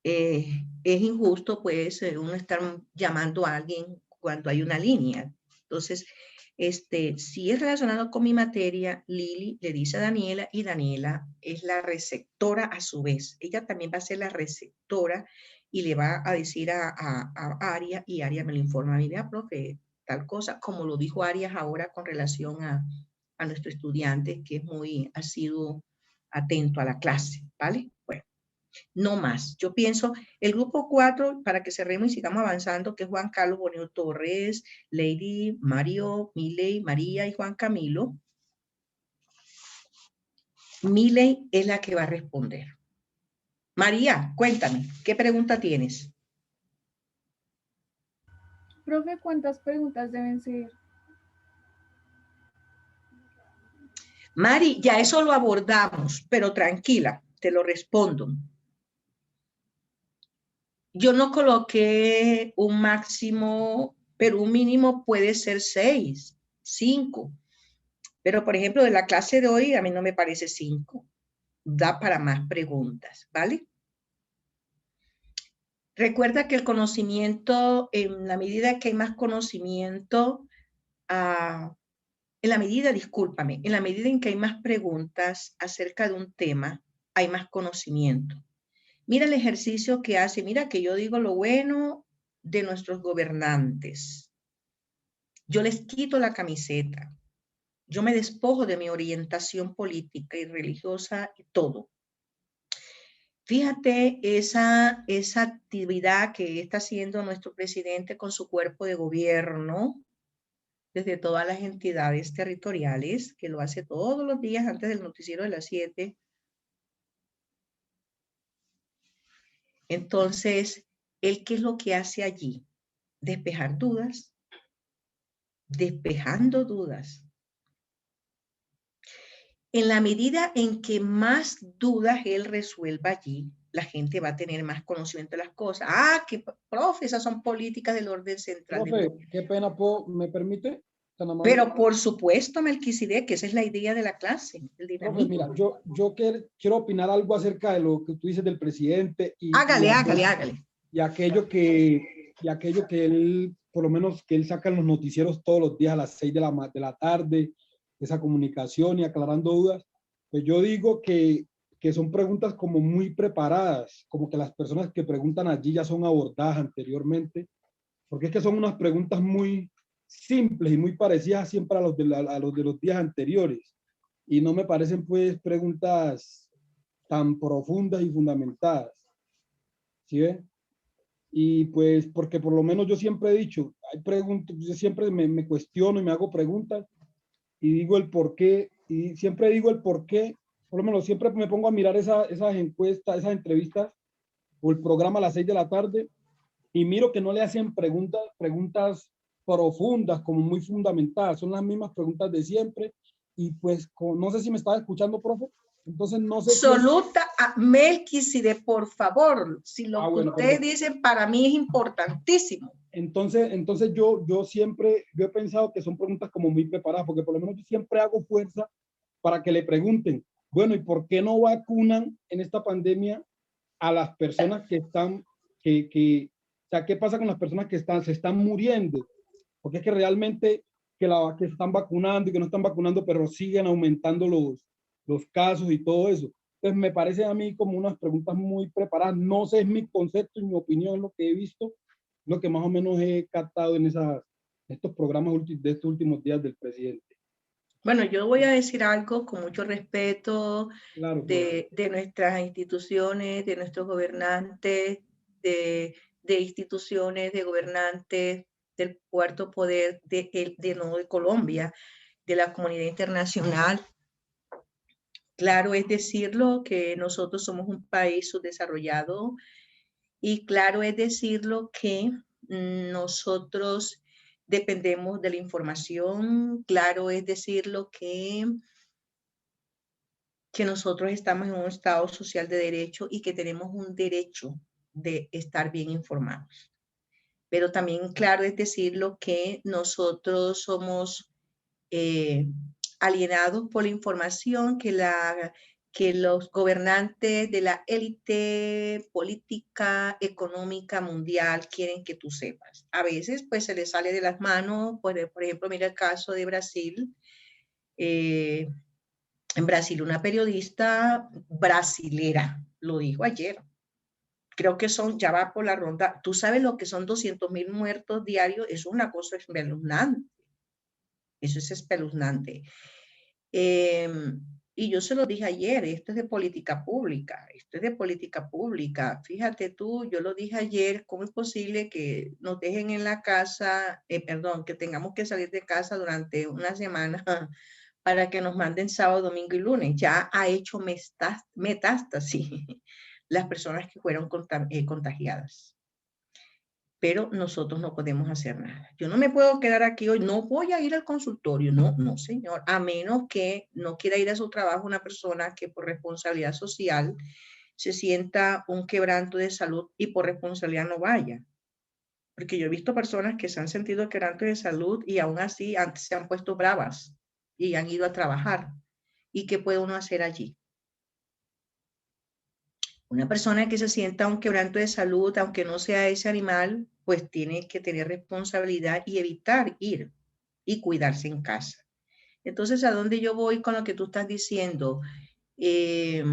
A: es injusto, pues, uno estar llamando a alguien cuando hay una línea. Entonces, si es relacionado con mi materia, Lili le dice a Daniela y Daniela es la receptora a su vez. Ella también va a ser la receptora y le va a decir a Arias y Arias me lo informa a mí, vea, profe, tal cosa, como lo dijo Arias ahora con relación a nuestro estudiante que es muy, ha sido atento a la clase, ¿vale? Bueno. No más. Yo pienso, el grupo 4, para que cerremos y sigamos avanzando, que es Juan Carlos Boneo Torres, Lady, Mario, Miley, María y Juan Camilo. Miley es la que va a responder. María, cuéntame, ¿qué pregunta tienes?
D: Profe, ¿cuántas preguntas deben ser?
A: Mari, ya eso lo abordamos, pero tranquila, te lo respondo. Yo no coloqué un máximo, pero un mínimo puede ser 6, 5. Pero, por ejemplo, de la clase de hoy, a mí no me parece 5. Da para más preguntas, ¿vale? Recuerda que el conocimiento, en la medida que hay más conocimiento, en la medida en que hay más preguntas acerca de un tema, hay más conocimiento. Mira el ejercicio que hace, mira que yo digo lo bueno de nuestros gobernantes. Yo les quito la camiseta. Yo me despojo de mi orientación política y religiosa y todo. Fíjate esa actividad que está haciendo nuestro presidente con su cuerpo de gobierno, desde todas las entidades territoriales, que lo hace todos los días antes del noticiero de las 7. Entonces, ¿él qué es lo que hace allí? Despejar dudas, despejando dudas. En la medida en que más dudas él resuelva allí, la gente va a tener más conocimiento de las cosas. Ah, que profe, esas son políticas del orden central.
C: Profe, qué pena, ¿me permite? Tan amable.
A: Pero por supuesto, Melquisedec, que esa es la idea de la clase, el
C: Profe,
A: dinamismo.
C: mira, yo quiero opinar algo acerca de lo que tú dices del presidente
A: Hágale, hágale, hágale.
C: y aquello que él, por lo menos que él saca en los noticieros todos los días a las 6 de la tarde, esa comunicación y aclarando dudas, pues yo digo que son preguntas como muy preparadas, como que las personas que preguntan allí ya son abordadas anteriormente, porque es que son unas preguntas muy simples y muy parecidas siempre a los de los días anteriores, y no me parecen pues preguntas tan profundas y fundamentadas, ¿sí ven? Y pues porque por lo menos yo siempre he dicho, hay preguntas, yo siempre me cuestiono y me hago preguntas y digo el por qué, y siempre digo el por qué, por lo menos siempre me pongo a mirar esas encuestas, esas entrevistas o el programa a las 6 de la tarde y miro que no le hacen preguntas profundas, como muy fundamentadas, son las mismas preguntas de siempre y pues no sé si me estaba escuchando, profe, entonces no sé si
A: Absoluta, Melquisedec, por favor, si lo que
C: bueno,
A: ustedes
C: perdón.
A: dicen para mí es importantísimo.
C: Entonces yo siempre, yo he pensado que son preguntas como muy preparadas, porque por lo menos yo siempre hago fuerza para que le pregunten, bueno, ¿y por qué no vacunan en esta pandemia a las personas que están, o sea, qué pasa con las personas que se están muriendo? Porque es que realmente que están vacunando y que no están vacunando, pero siguen aumentando los casos y todo eso. Entonces me parece a mí como unas preguntas muy preparadas. No sé, es mi concepto y mi opinión, lo que he visto, lo que más o menos he captado en estos programas de estos últimos días del presidente.
A: Bueno, yo voy a decir algo con mucho respeto
C: Claro,
A: de nuestras instituciones, de nuestros gobernantes, de instituciones, de gobernantes del cuarto poder de Colombia, de la comunidad internacional. Claro es decirlo que nosotros somos un país subdesarrollado y claro es decirlo que nosotros dependemos de la información, claro es decirlo que nosotros estamos en un estado social de derecho y que tenemos un derecho de estar bien informados. Pero también claro es decirlo que nosotros somos alienados por la información que los gobernantes de la élite política, económica, mundial quieren que tú sepas. A veces pues se les sale de las manos, por ejemplo, mira el caso de Brasil. En Brasil, una periodista brasilera lo dijo ayer. Creo que ya va por la ronda. Tú sabes lo que son 200.000 muertos diarios. Eso es una cosa espeluznante. Eso es espeluznante. Y yo se lo dije ayer, esto es de política pública, esto es de política pública. Fíjate tú, yo lo dije ayer, ¿cómo es posible que nos dejen en la casa, perdón, que tengamos que salir de casa durante una semana para que nos manden sábado, domingo y lunes? Ya ha hecho metástasis las personas que fueron contagiadas. Pero nosotros no podemos hacer nada. Yo no me puedo quedar aquí hoy, no voy a ir al consultorio, no, señor, a menos que no quiera ir a su trabajo una persona que por responsabilidad social se sienta un quebranto de salud y por responsabilidad no vaya. Porque yo he visto personas que se han sentido quebranto de salud y aún así se han puesto bravas y han ido a trabajar. ¿Y qué puede uno hacer allí? Una persona que se sienta un quebranto de salud, aunque no sea ese animal, pues tiene que tener responsabilidad y evitar ir y cuidarse en casa. Entonces, ¿a dónde yo voy con lo que tú estás diciendo? Yo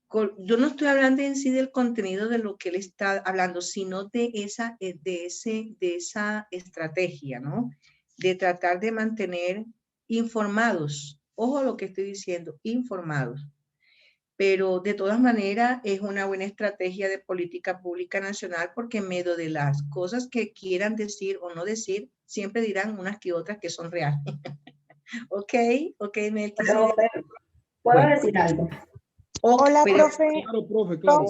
A: no estoy hablando en sí del contenido de lo que él está hablando, sino de esa estrategia, ¿no? De tratar de mantener informados. Ojo a lo que estoy diciendo, informados. Pero de todas maneras es una buena estrategia de política pública nacional porque en medio de las cosas que quieran decir o no decir, siempre dirán unas que otras que son reales. Ok, Melquisedec.
E: ¿Puedo
A: Bueno,
E: decir algo?
D: Hola,
A: pero,
D: profe.
C: claro, profe, claro.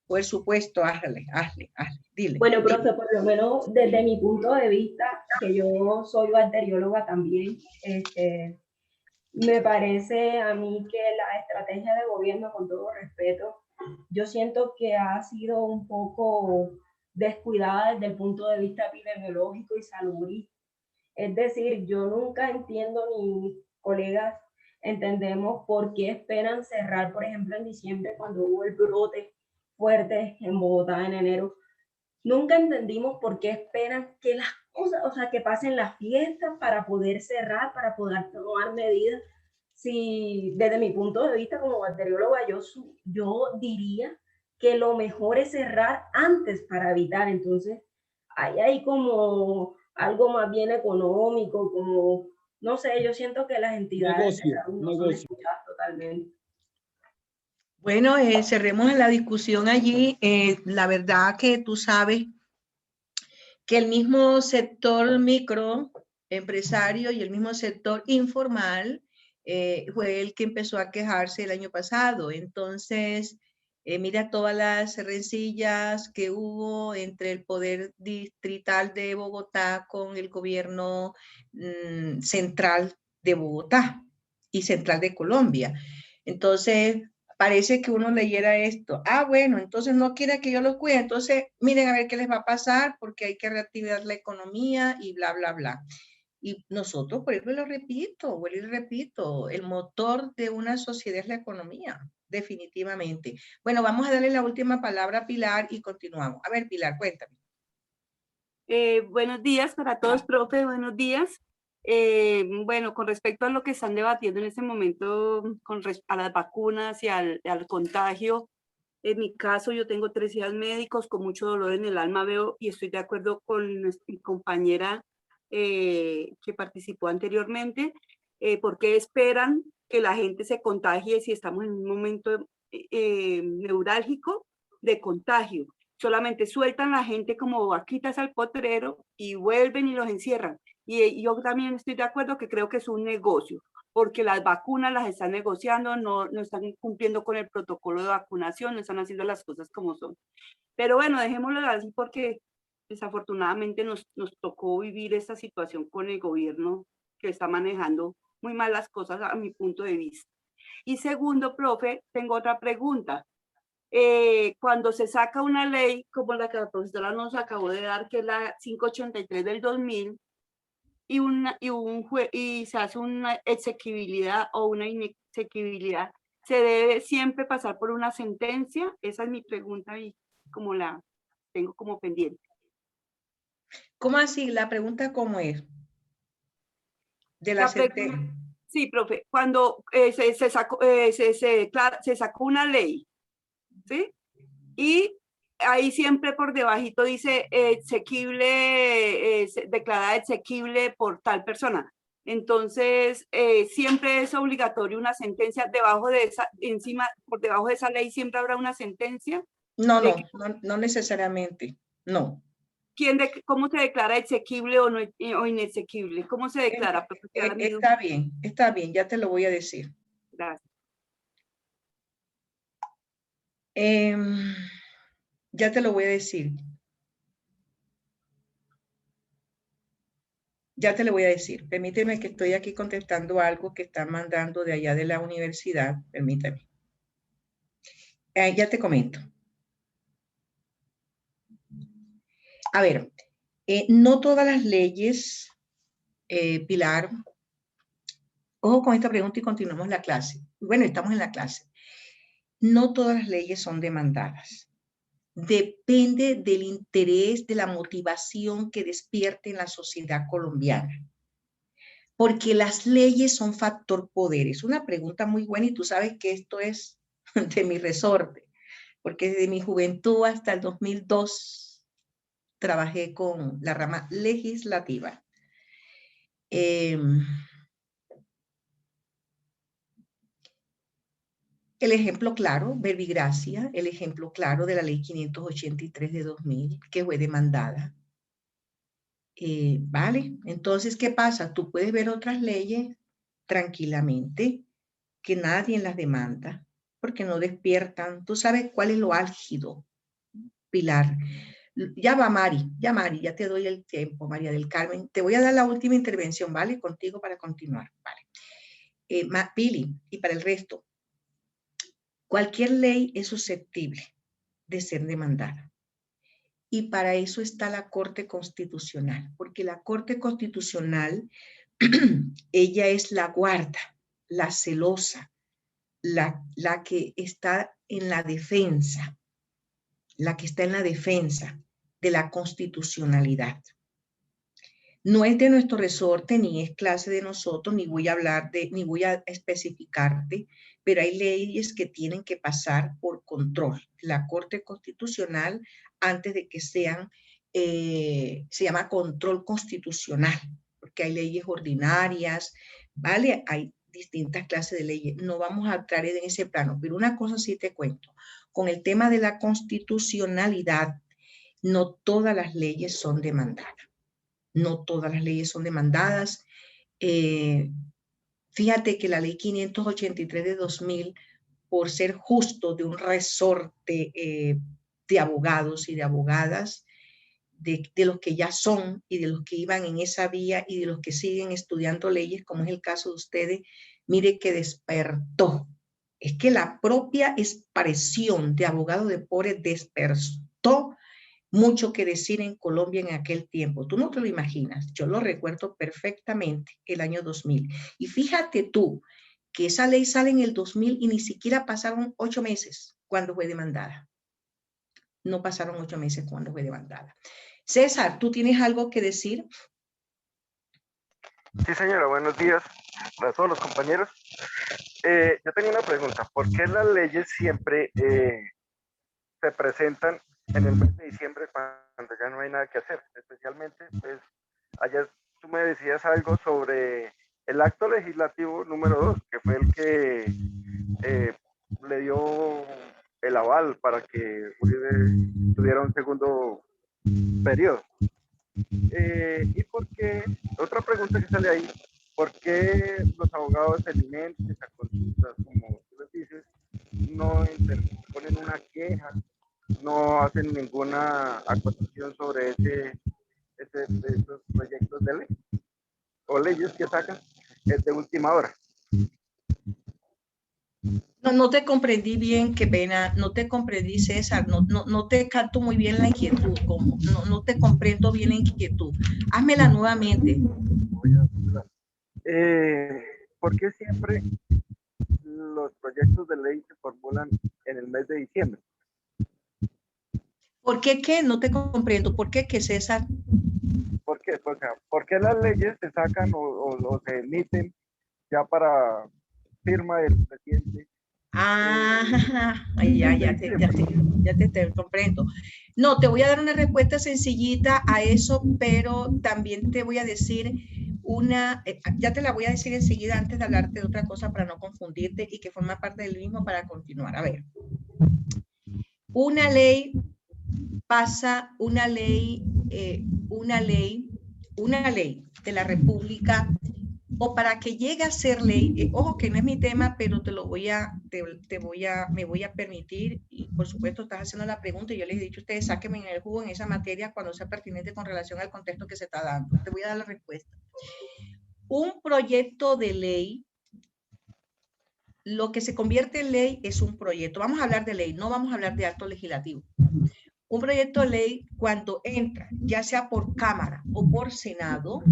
A: por supuesto, hazle, dile.
E: Bueno, profe, por lo menos desde mi punto de vista, que yo soy bacterióloga también, me parece a mí que la estrategia de gobierno, con todo respeto, yo siento que ha sido un poco descuidada desde el punto de vista epidemiológico y Es decir, yo nunca entiendo, ni mis colegas entendemos por qué esperan cerrar, por ejemplo, en diciembre, cuando hubo el brote fuerte en Bogotá en enero. Nunca entendimos por qué esperan que las cosas, o sea, que pasen las fiestas para poder cerrar, para poder tomar medidas. Si desde mi punto de vista como bacterióloga, yo diría que lo mejor es cerrar antes para evitar. Entonces, hay como algo más bien económico, como, no sé, yo siento que las entidades de salud no son escuchadas totalmente.
A: Bueno, cerremos la discusión allí. La verdad que tú sabes que el mismo sector microempresario y el mismo sector informal fue el que empezó a quejarse el año pasado. Entonces, mira todas las rencillas que hubo entre el poder distrital de Bogotá con el gobierno central de Bogotá y central de Colombia. Entonces, parece que uno leyera esto. Ah, bueno, entonces no quiere que yo los cuide. Entonces, miren a ver qué les va a pasar porque hay que reactivar la economía y bla, bla, bla. Y nosotros, por eso lo repito, vuelvo y repito, el motor de una sociedad es la economía, definitivamente. Bueno, vamos a darle la última palabra a Pilar y continuamos. A ver, Pilar, cuéntame.
F: Buenos días para todos, profe, buenos días. Bueno, con respecto a lo que están debatiendo en este momento a las vacunas y al contagio, en mi caso yo tengo 3 hijas médicos con mucho dolor en el alma, veo y estoy de acuerdo con mi compañera que participó anteriormente. ¿Por qué esperan que la gente se contagie si estamos en un momento neurálgico de contagio? Solamente sueltan a la gente como vaquitas al potrero y vuelven y los encierran. Y yo también estoy de acuerdo que creo que es un negocio, porque las vacunas las están negociando, no están cumpliendo con el protocolo de vacunación, no están haciendo las cosas como son. Pero bueno, dejémoslo así porque desafortunadamente nos tocó vivir esta situación con el gobierno que está manejando muy mal las cosas a mi punto de vista. Y segundo, profe, tengo otra pregunta. Cuando se saca una ley como la que la profesora nos acabó de dar, que es la 583 del 2000, y se hace una exequibilidad o una inexequibilidad, ¿se debe siempre pasar por una sentencia? Esa es mi pregunta y como la tengo como pendiente.
A: ¿Cómo así? La pregunta, ¿cómo es? De la sentencia.
F: Sí, profe, cuando se sacó una ley, ¿sí? Y ahí siempre por debajito dice declarada exequible por tal persona. Entonces, siempre es obligatorio una sentencia por debajo de esa ley siempre habrá una sentencia.
A: No necesariamente, no.
F: ¿Cómo se declara exequible o inexequible? ¿Cómo se declara?
A: Está bien, ya te lo voy a decir.
F: Gracias.
A: Ya te lo voy a decir. Ya te lo voy a decir. Permíteme que estoy aquí contestando algo que están mandando de allá de la universidad. Permítame. Ya te comento. A ver, no todas las leyes, Pilar, ojo con esta pregunta y continuamos la clase. Bueno, estamos en la clase. No todas las leyes son demandadas. Depende del interés, de la motivación que despierte en la sociedad colombiana. Porque las leyes son factor poder. Es una pregunta muy buena y tú sabes que esto es de mi resorte, porque desde mi juventud hasta el 2002 trabajé con la rama legislativa. El ejemplo claro, verbigracia, el ejemplo claro de la ley 583 de 2000, que fue demandada. ¿Vale? Entonces, ¿qué pasa? Tú puedes ver otras leyes tranquilamente, que nadie las demanda, porque no despiertan. Tú sabes cuál es lo álgido, Pilar. Ya va Mari, ya te doy el tiempo, María del Carmen. Te voy a dar la última intervención, ¿vale? Contigo para continuar, ¿vale? Pili, y para el resto, cualquier ley es susceptible de ser demandada. Y para eso está la Corte Constitucional, porque la Corte Constitucional, ella es la guarda, la celosa, la que está en la defensa, de la constitucionalidad. No es de nuestro resorte, ni es clase de nosotros, ni voy a especificarte, pero hay leyes que tienen que pasar por control. La Corte Constitucional, antes de que sean, se llama control constitucional, porque hay leyes ordinarias, ¿vale? Hay distintas clases de leyes. No vamos a entrar en ese plano, pero una cosa sí te cuento. Con el tema de la constitucionalidad, no todas las leyes son demandadas. No todas las leyes son demandadas. Fíjate que la ley 583 de 2000, por ser justo de un resorte de abogados y de abogadas, de los que ya son y de los que iban en esa vía y de los que siguen estudiando leyes, como es el caso de ustedes, mire que despertó. Es que la propia expresión de abogado de pobres despertó mucho que decir en Colombia en aquel tiempo. Tú no te lo imaginas. Yo lo recuerdo perfectamente, el año 2000. Y fíjate tú que esa ley sale en el 2000 y ni siquiera pasaron 8 meses cuando fue demandada. No pasaron 8 meses cuando fue demandada. César, ¿tú tienes algo que decir?
G: Sí, señora, buenos días a todos los compañeros. Yo tenía una pregunta. ¿Por qué las leyes siempre se presentan en el mes de diciembre cuando ya no hay nada que hacer? Especialmente, pues, ayer tú me decías algo sobre el acto legislativo número 2, que fue el que le dio el aval para que Uribe tuviera un segundo periodo. ¿Y por qué? Otra pregunta que sale ahí, ¿por qué los abogados eminentes a consultas, como tú les dices, no ponen una queja, no hacen ninguna acusación sobre esos proyectos de ley o leyes que sacan de última hora?
A: No te comprendí bien, qué pena, no te comprendí, César, no te capto muy bien la inquietud, no te comprendo bien la inquietud. Házmela nuevamente.
G: ¿Por qué siempre los proyectos de ley se formulan en el mes de diciembre?
A: ¿Por qué qué? No te comprendo. ¿Por qué qué, César?
G: ¿Por qué? O sea, ¿por qué las leyes se sacan o se emiten ya para firma del presidente?
A: Ya te comprendo. No, te voy a dar una respuesta sencillita a eso, pero también te voy a decir ya te la voy a decir enseguida antes de hablarte de otra cosa para no confundirte y que forma parte del mismo para continuar. A ver, una ley pasa, una ley de la República, o para que llegue a ser ley, ojo que no es mi tema, pero me voy a permitir, y por supuesto estás haciendo la pregunta, y yo les he dicho a ustedes, sáquenme en el jugo en esa materia cuando sea pertinente con relación al contexto que se está dando. Te voy a dar la respuesta. Un proyecto de ley, lo que se convierte en ley es un proyecto. Vamos a hablar de ley, no vamos a hablar de acto legislativo. Un proyecto de ley, cuando entra, ya sea por Cámara o por Senado,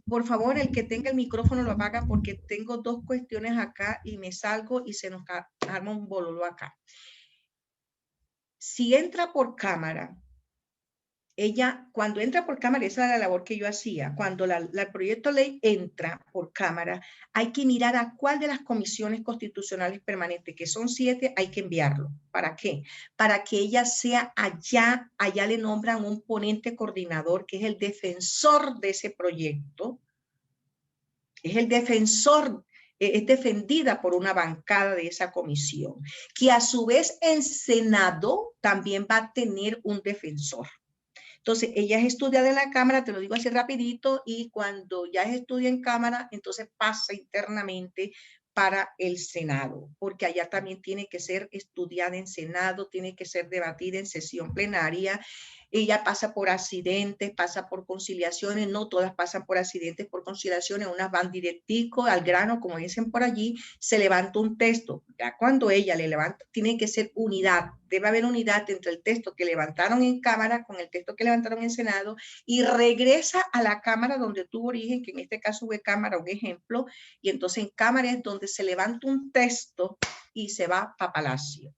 A: por favor, el que tenga el micrófono lo apaga porque tengo dos cuestiones acá y me salgo y se nos arma un bololo acá. Si entra por Cámara, cuando entra por Cámara, esa era la labor que yo hacía, cuando el proyecto de ley entra por Cámara, hay que mirar a cuál de las comisiones constitucionales permanentes, que son 7, hay que enviarlo. ¿Para qué? Para que ella sea allá le nombran un ponente coordinador, que es el defensor de ese proyecto, es el defensor, es defendida por una bancada de esa comisión, que a su vez en Senado también va a tener un defensor. Entonces, ella es estudiada en la Cámara, te lo digo así rapidito, y cuando ya es estudia en Cámara, entonces pasa internamente para el Senado, porque allá también tiene que ser estudiada en Senado, tiene que ser debatida en sesión plenaria, ella pasa por accidentes, pasa por conciliaciones, no todas pasan por accidentes, por conciliaciones, unas van directico al grano, como dicen por allí, se levanta un texto. Ya cuando ella le levanta, tiene que ser unidad, debe haber unidad entre el texto que levantaron en Cámara con el texto que levantaron en Senado y regresa a la Cámara donde tuvo origen, que en este caso fue Cámara, un ejemplo, y entonces en Cámara es donde se levanta un texto y se va a Palacio.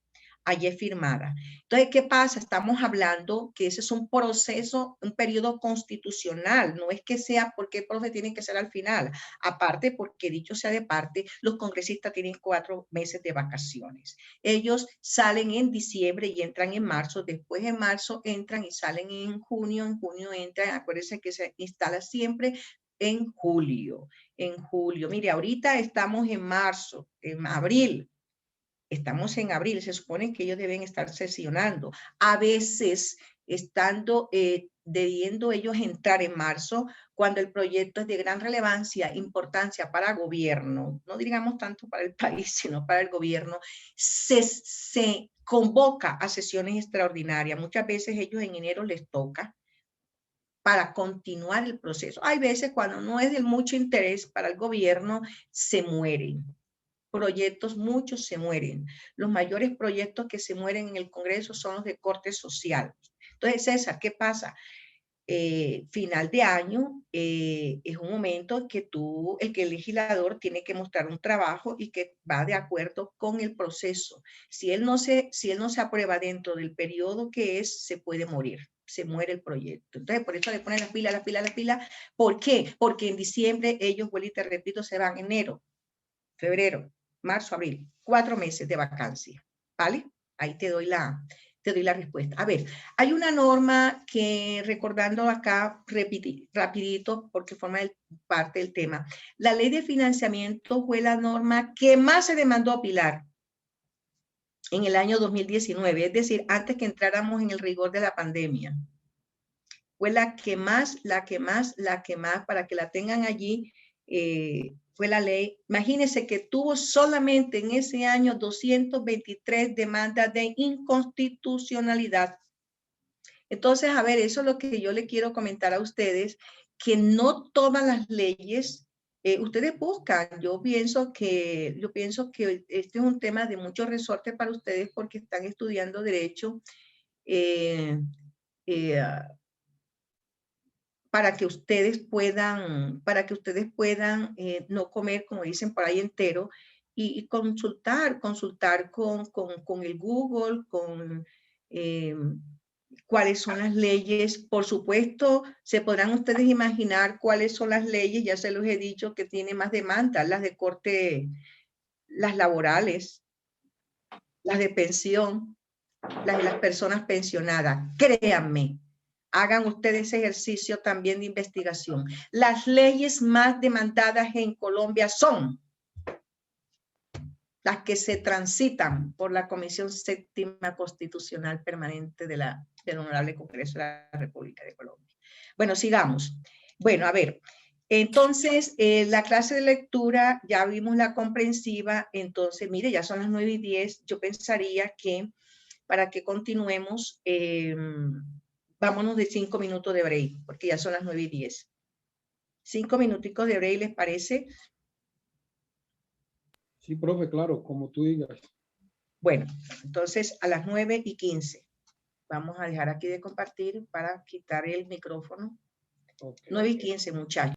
A: Allí es firmada. Entonces, ¿qué pasa? Estamos hablando que ese es un proceso, un periodo constitucional. No es que sea porque el profe tiene que ser al final. Aparte, porque dicho sea de parte, los congresistas tienen 4 meses de vacaciones. Ellos salen en diciembre y entran en marzo. Después en marzo entran y salen en junio. En junio entran. Acuérdense que se instala siempre en julio. En julio. Mire, ahorita estamos en marzo, en abril. Estamos en abril, se supone que ellos deben estar sesionando. A veces, estando, debiendo ellos entrar en marzo, cuando el proyecto es de gran relevancia, importancia para el gobierno, no digamos tanto para el país, sino para el gobierno, se convoca a sesiones extraordinarias. Muchas veces ellos en enero les toca para continuar el proceso. Hay veces cuando no es de mucho interés para el gobierno, se mueren. Proyectos, muchos se mueren. Los mayores proyectos que se mueren en el Congreso son los de corte social. Entonces, César, ¿qué pasa? Final de año es un momento en que el legislador tiene que mostrar un trabajo y que va de acuerdo con el proceso. Si él no se aprueba dentro del periodo que es, se puede morir. Se muere el proyecto. Entonces, por eso le ponen las pilas. ¿Por qué? Porque en diciembre ellos, vuelvo y te repito, se van en enero, febrero, marzo, abril, 4 meses de vacancia, ¿vale? Ahí te doy la respuesta. A ver, hay una norma que, recordando acá, rapidito, porque forma parte del tema. La ley de financiamiento fue la norma que más se demandó a Pilar en el año 2019, es decir, antes que entráramos en el rigor de la pandemia. Fue la que más, para que la tengan allí, fue la ley. Imagínense que tuvo solamente en ese año 223 demandas de inconstitucionalidad. Entonces, a ver, eso es lo que yo le quiero comentar a ustedes, que no todas las leyes, ustedes buscan. Yo pienso que este es un tema de mucho resorte para ustedes porque están estudiando derecho. Para que ustedes puedan no comer, como dicen por ahí, entero, y consultar con el Google, cuáles son las leyes. Por supuesto, se podrán ustedes imaginar cuáles son las leyes, ya se los he dicho, que tienen más demanda, las de corte, las laborales, las de pensión, las de las personas pensionadas. Créanme, hagan ustedes ese ejercicio también de investigación. Las leyes más demandadas en Colombia son las que se transitan por la Comisión Séptima Constitucional Permanente del Honorable Congreso de la República de Colombia. Bueno, sigamos. Bueno, a ver, entonces, la clase de lectura, ya vimos la comprensiva, entonces, mire, ya son las 9:10, yo pensaría que para que continuemos, vámonos de 5 minutos de break, porque ya son las 9:10. 5 minuticos de break, ¿les parece?
C: Sí, profe, claro, como tú digas.
A: Bueno, entonces a las 9:15. Vamos a dejar aquí de compartir para quitar el micrófono. Okay. 9:15, muchachos.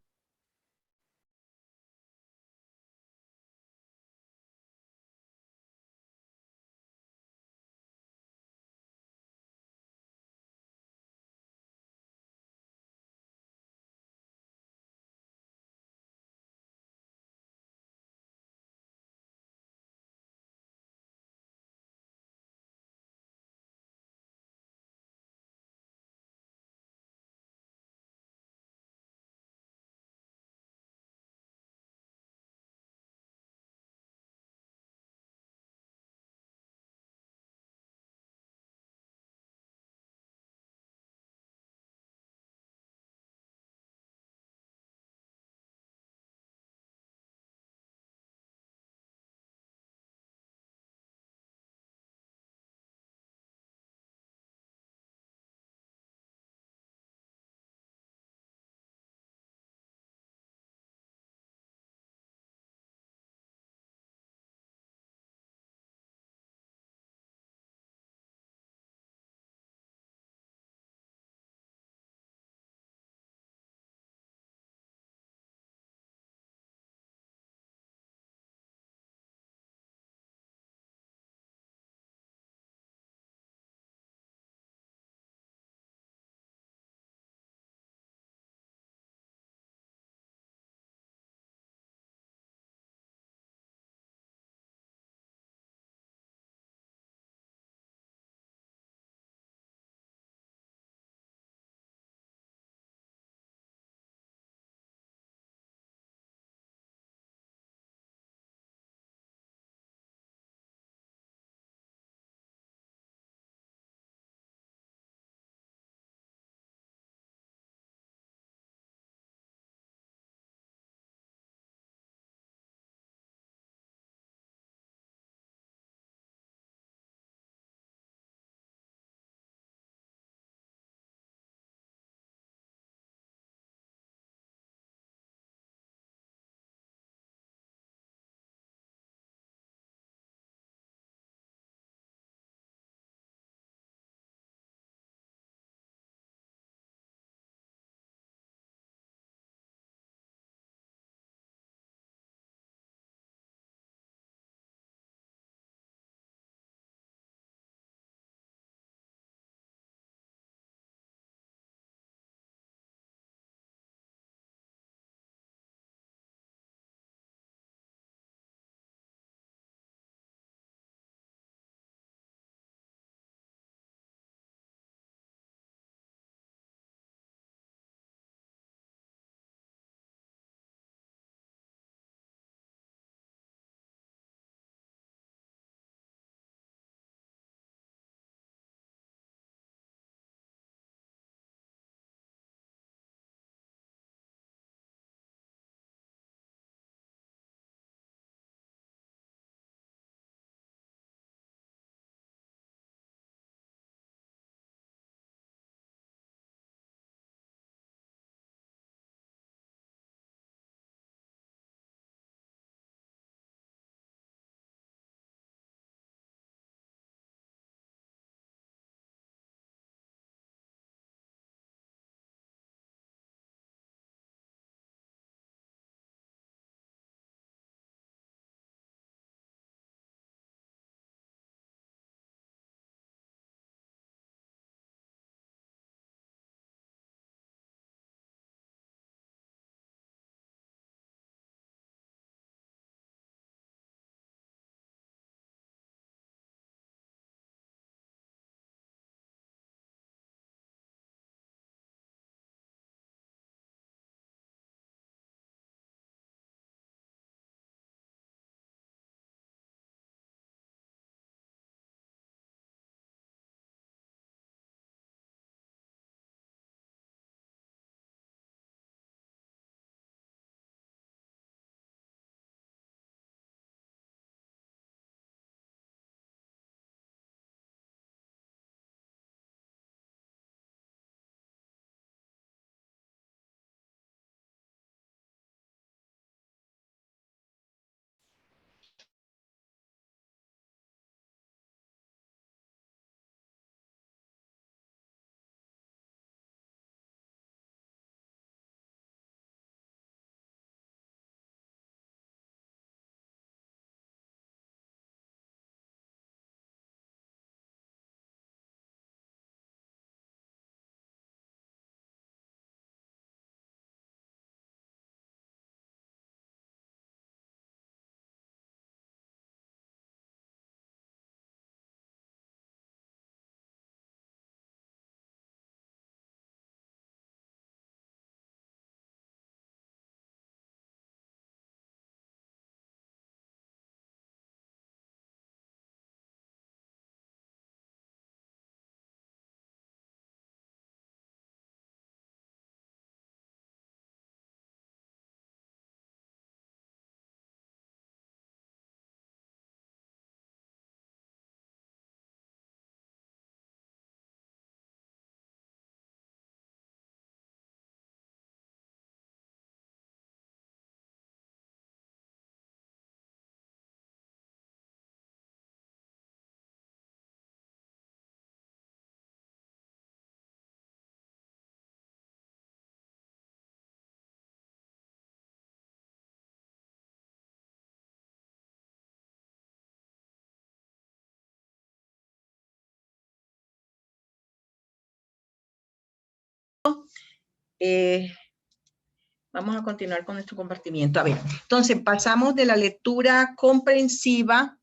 A: Vamos a continuar con nuestro compartimiento. A ver, entonces pasamos de la lectura comprensiva,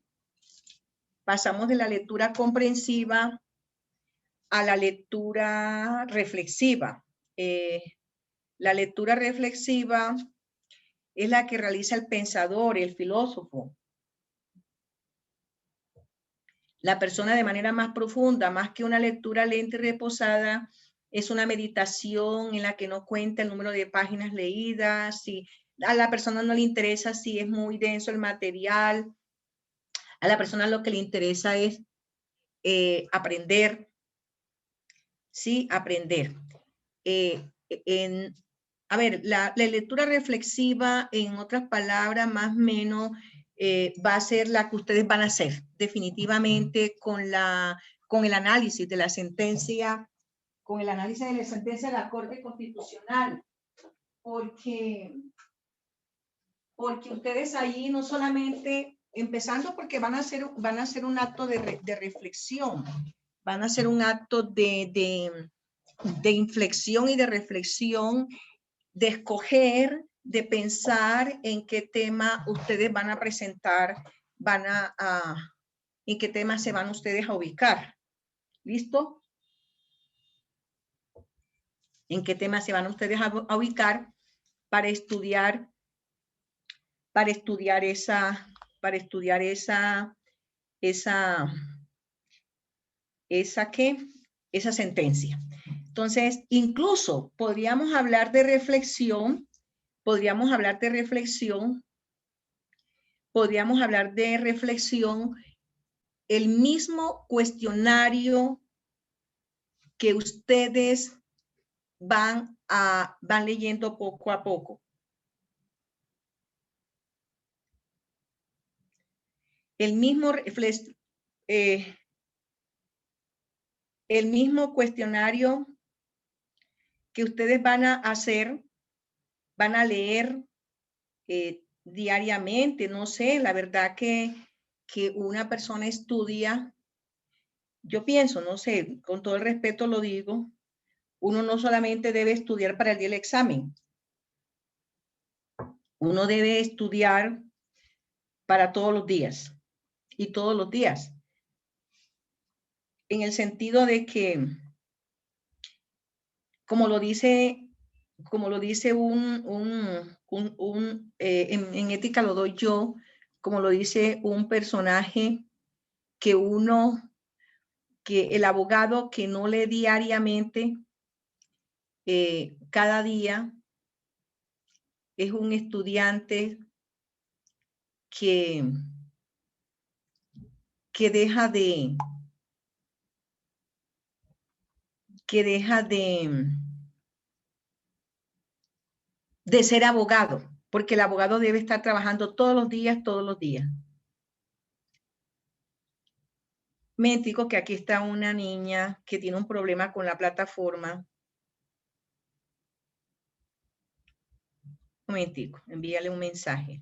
A: a la lectura reflexiva. La lectura reflexiva es la que realiza el pensador, el filósofo, la persona de manera más profunda, más que una lectura lenta y reposada. Es una meditación en la que no cuenta el número de páginas leídas, si a la persona no le interesa si es muy denso el material, a la persona lo que le interesa es aprender, sí, aprender. A ver, la lectura reflexiva, en otras palabras, más o menos, va a ser la que ustedes van a hacer, definitivamente, con el análisis de la sentencia, de la Corte Constitucional, porque ustedes ahí no solamente, empezando porque van a hacer un acto de reflexión, van a hacer un acto de inflexión y de reflexión, de escoger, de pensar en qué tema ustedes van a presentar, en qué tema se van ustedes a ubicar. ¿Listo? En qué tema se van ustedes a ubicar para estudiar esa sentencia. Entonces, incluso podríamos hablar de reflexión, el mismo cuestionario que ustedes van leyendo poco a poco. El mismo cuestionario que ustedes van a hacer, van a leer diariamente. No sé, la verdad que una persona estudia, yo pienso, no sé, con todo el respeto lo digo, uno no solamente debe estudiar para el día del examen, uno debe estudiar para todos los días y todos los días, en el sentido de que, como lo dice en ética lo doy yo, como lo dice un personaje, que el abogado que no lee diariamente, cada día, es un estudiante que deja de ser abogado, porque el abogado debe estar trabajando todos los días. Mentico, que aquí está una niña que tiene un problema con la plataforma. Momentico, envíale un mensaje.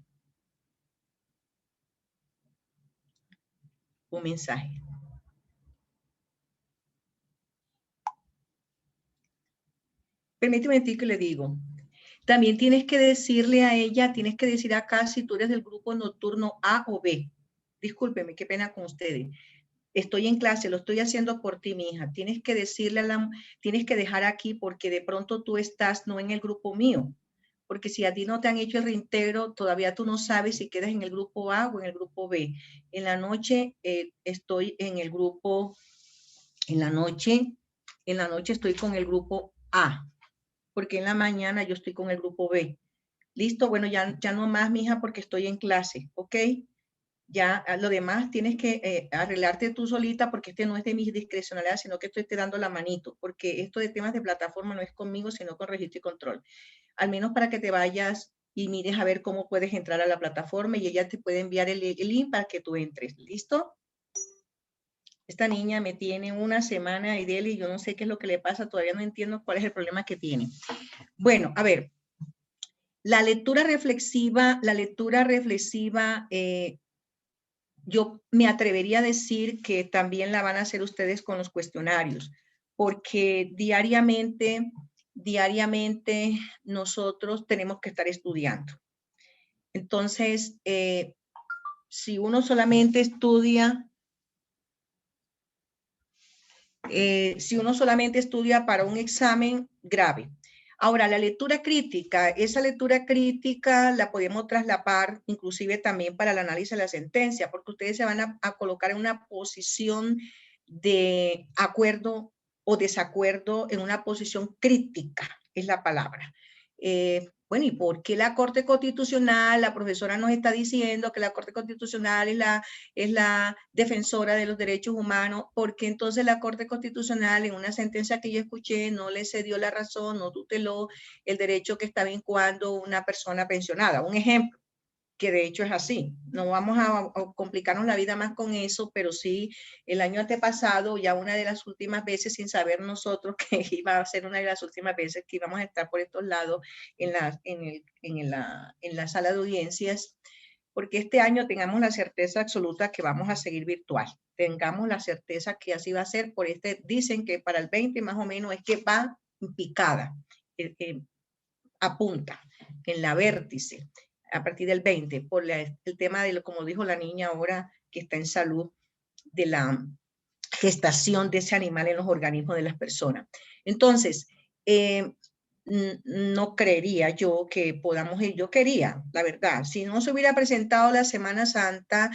A: Permíteme un momentico y le digo. También tienes que decirle a ella, tienes que decir acá si tú eres del grupo nocturno A o B. Discúlpeme, qué pena con ustedes. Estoy en clase, lo estoy haciendo por ti, mi hija. Tienes que decirle tienes que dejar aquí porque de pronto tú estás no en el grupo mío. Porque si a ti no te han hecho el reintegro, todavía tú no sabes si quedas en el grupo A o en el grupo B. En la noche estoy en el grupo, en la noche estoy con el grupo A, porque en la mañana yo estoy con el grupo B. ¿Listo? Bueno, ya no más, mija, porque estoy en clase, ¿ok? Ya lo demás tienes que arreglarte tú solita, porque este no es de mi discrecionalidad, sino que estoy te dando la manito, porque esto de temas de plataforma no es conmigo, sino con registro y control. Al menos para que te vayas y mires a ver cómo puedes entrar a la plataforma y ella te puede enviar el link para que tú entres. ¿Listo? Esta niña me tiene una semana y dele, y yo no sé qué es lo que le pasa, todavía no entiendo cuál es el problema que tiene. Bueno, a ver, la lectura reflexiva, yo me atrevería a decir que también la van a hacer ustedes con los cuestionarios, porque diariamente diariamente nosotros tenemos que estar estudiando. Entonces, si uno solamente estudia, para un examen, grave. Ahora, la lectura crítica, esa lectura crítica la podemos traslapar inclusive también para el análisis de la sentencia, porque ustedes se van a colocar en una posición de acuerdo o desacuerdo, en una posición crítica, es la palabra. Bueno, ¿y por qué la Corte Constitucional, la profesora nos está diciendo que la Corte Constitucional es la defensora de los derechos humanos? ¿Por qué entonces la Corte Constitucional, en una sentencia que yo escuché, no le cedió la razón, no tuteló el derecho que está vinculando una persona pensionada? Un ejemplo, que de hecho es así. No vamos a complicarnos la vida más con eso, pero sí, el año antepasado, ya una de las últimas veces, sin saber nosotros que iba a ser una de las últimas veces que íbamos a estar por estos lados en la sala de audiencias, porque este año tengamos la certeza absoluta que vamos a seguir virtual. Tengamos la certeza que así va a ser. Dicen que para el 20 más o menos es que va picada, apunta en la vértice a partir del 20, por el tema de, como dijo la niña ahora que está en salud, de la gestación de ese animal en los organismos de las personas. Entonces, no creería yo que podamos ir. Yo quería, la verdad, si no se hubiera presentado la Semana Santa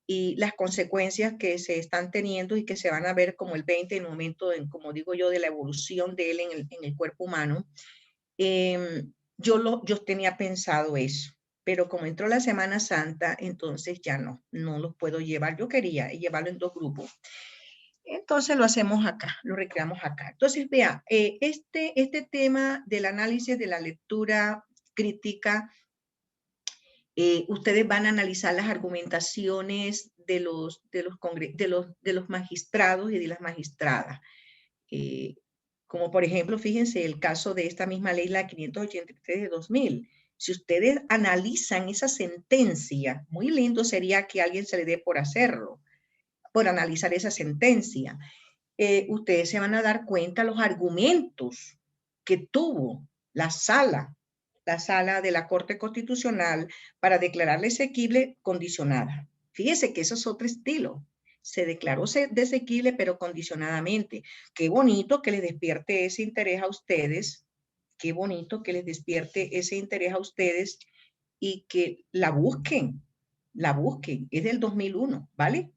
A: y las consecuencias que se están teniendo y que se van a ver como el 20 en el momento, como digo yo, de la evolución de él en el cuerpo humano, yo tenía pensado eso. Pero como entró la Semana Santa, entonces ya no los puedo llevar. Yo quería llevarlo en 2 grupos. Entonces lo hacemos acá, lo recreamos acá. Entonces, vea, este tema del análisis de la lectura crítica, ustedes van a analizar las argumentaciones de los magistrados y de las magistradas. Como por ejemplo, fíjense el caso de esta misma ley, la 583 de 2000. Si ustedes analizan esa sentencia, muy lindo sería que alguien se le dé por hacerlo, por analizar esa sentencia. Ustedes se van a dar cuenta los argumentos que tuvo la sala de la Corte Constitucional para declararle exequible condicionada. Fíjese que eso es otro estilo. Se declaró desequible, pero condicionadamente. Qué bonito que les despierte ese interés a ustedes. Qué bonito que les despierte ese interés a ustedes y que la busquen. Es del 2001, ¿vale?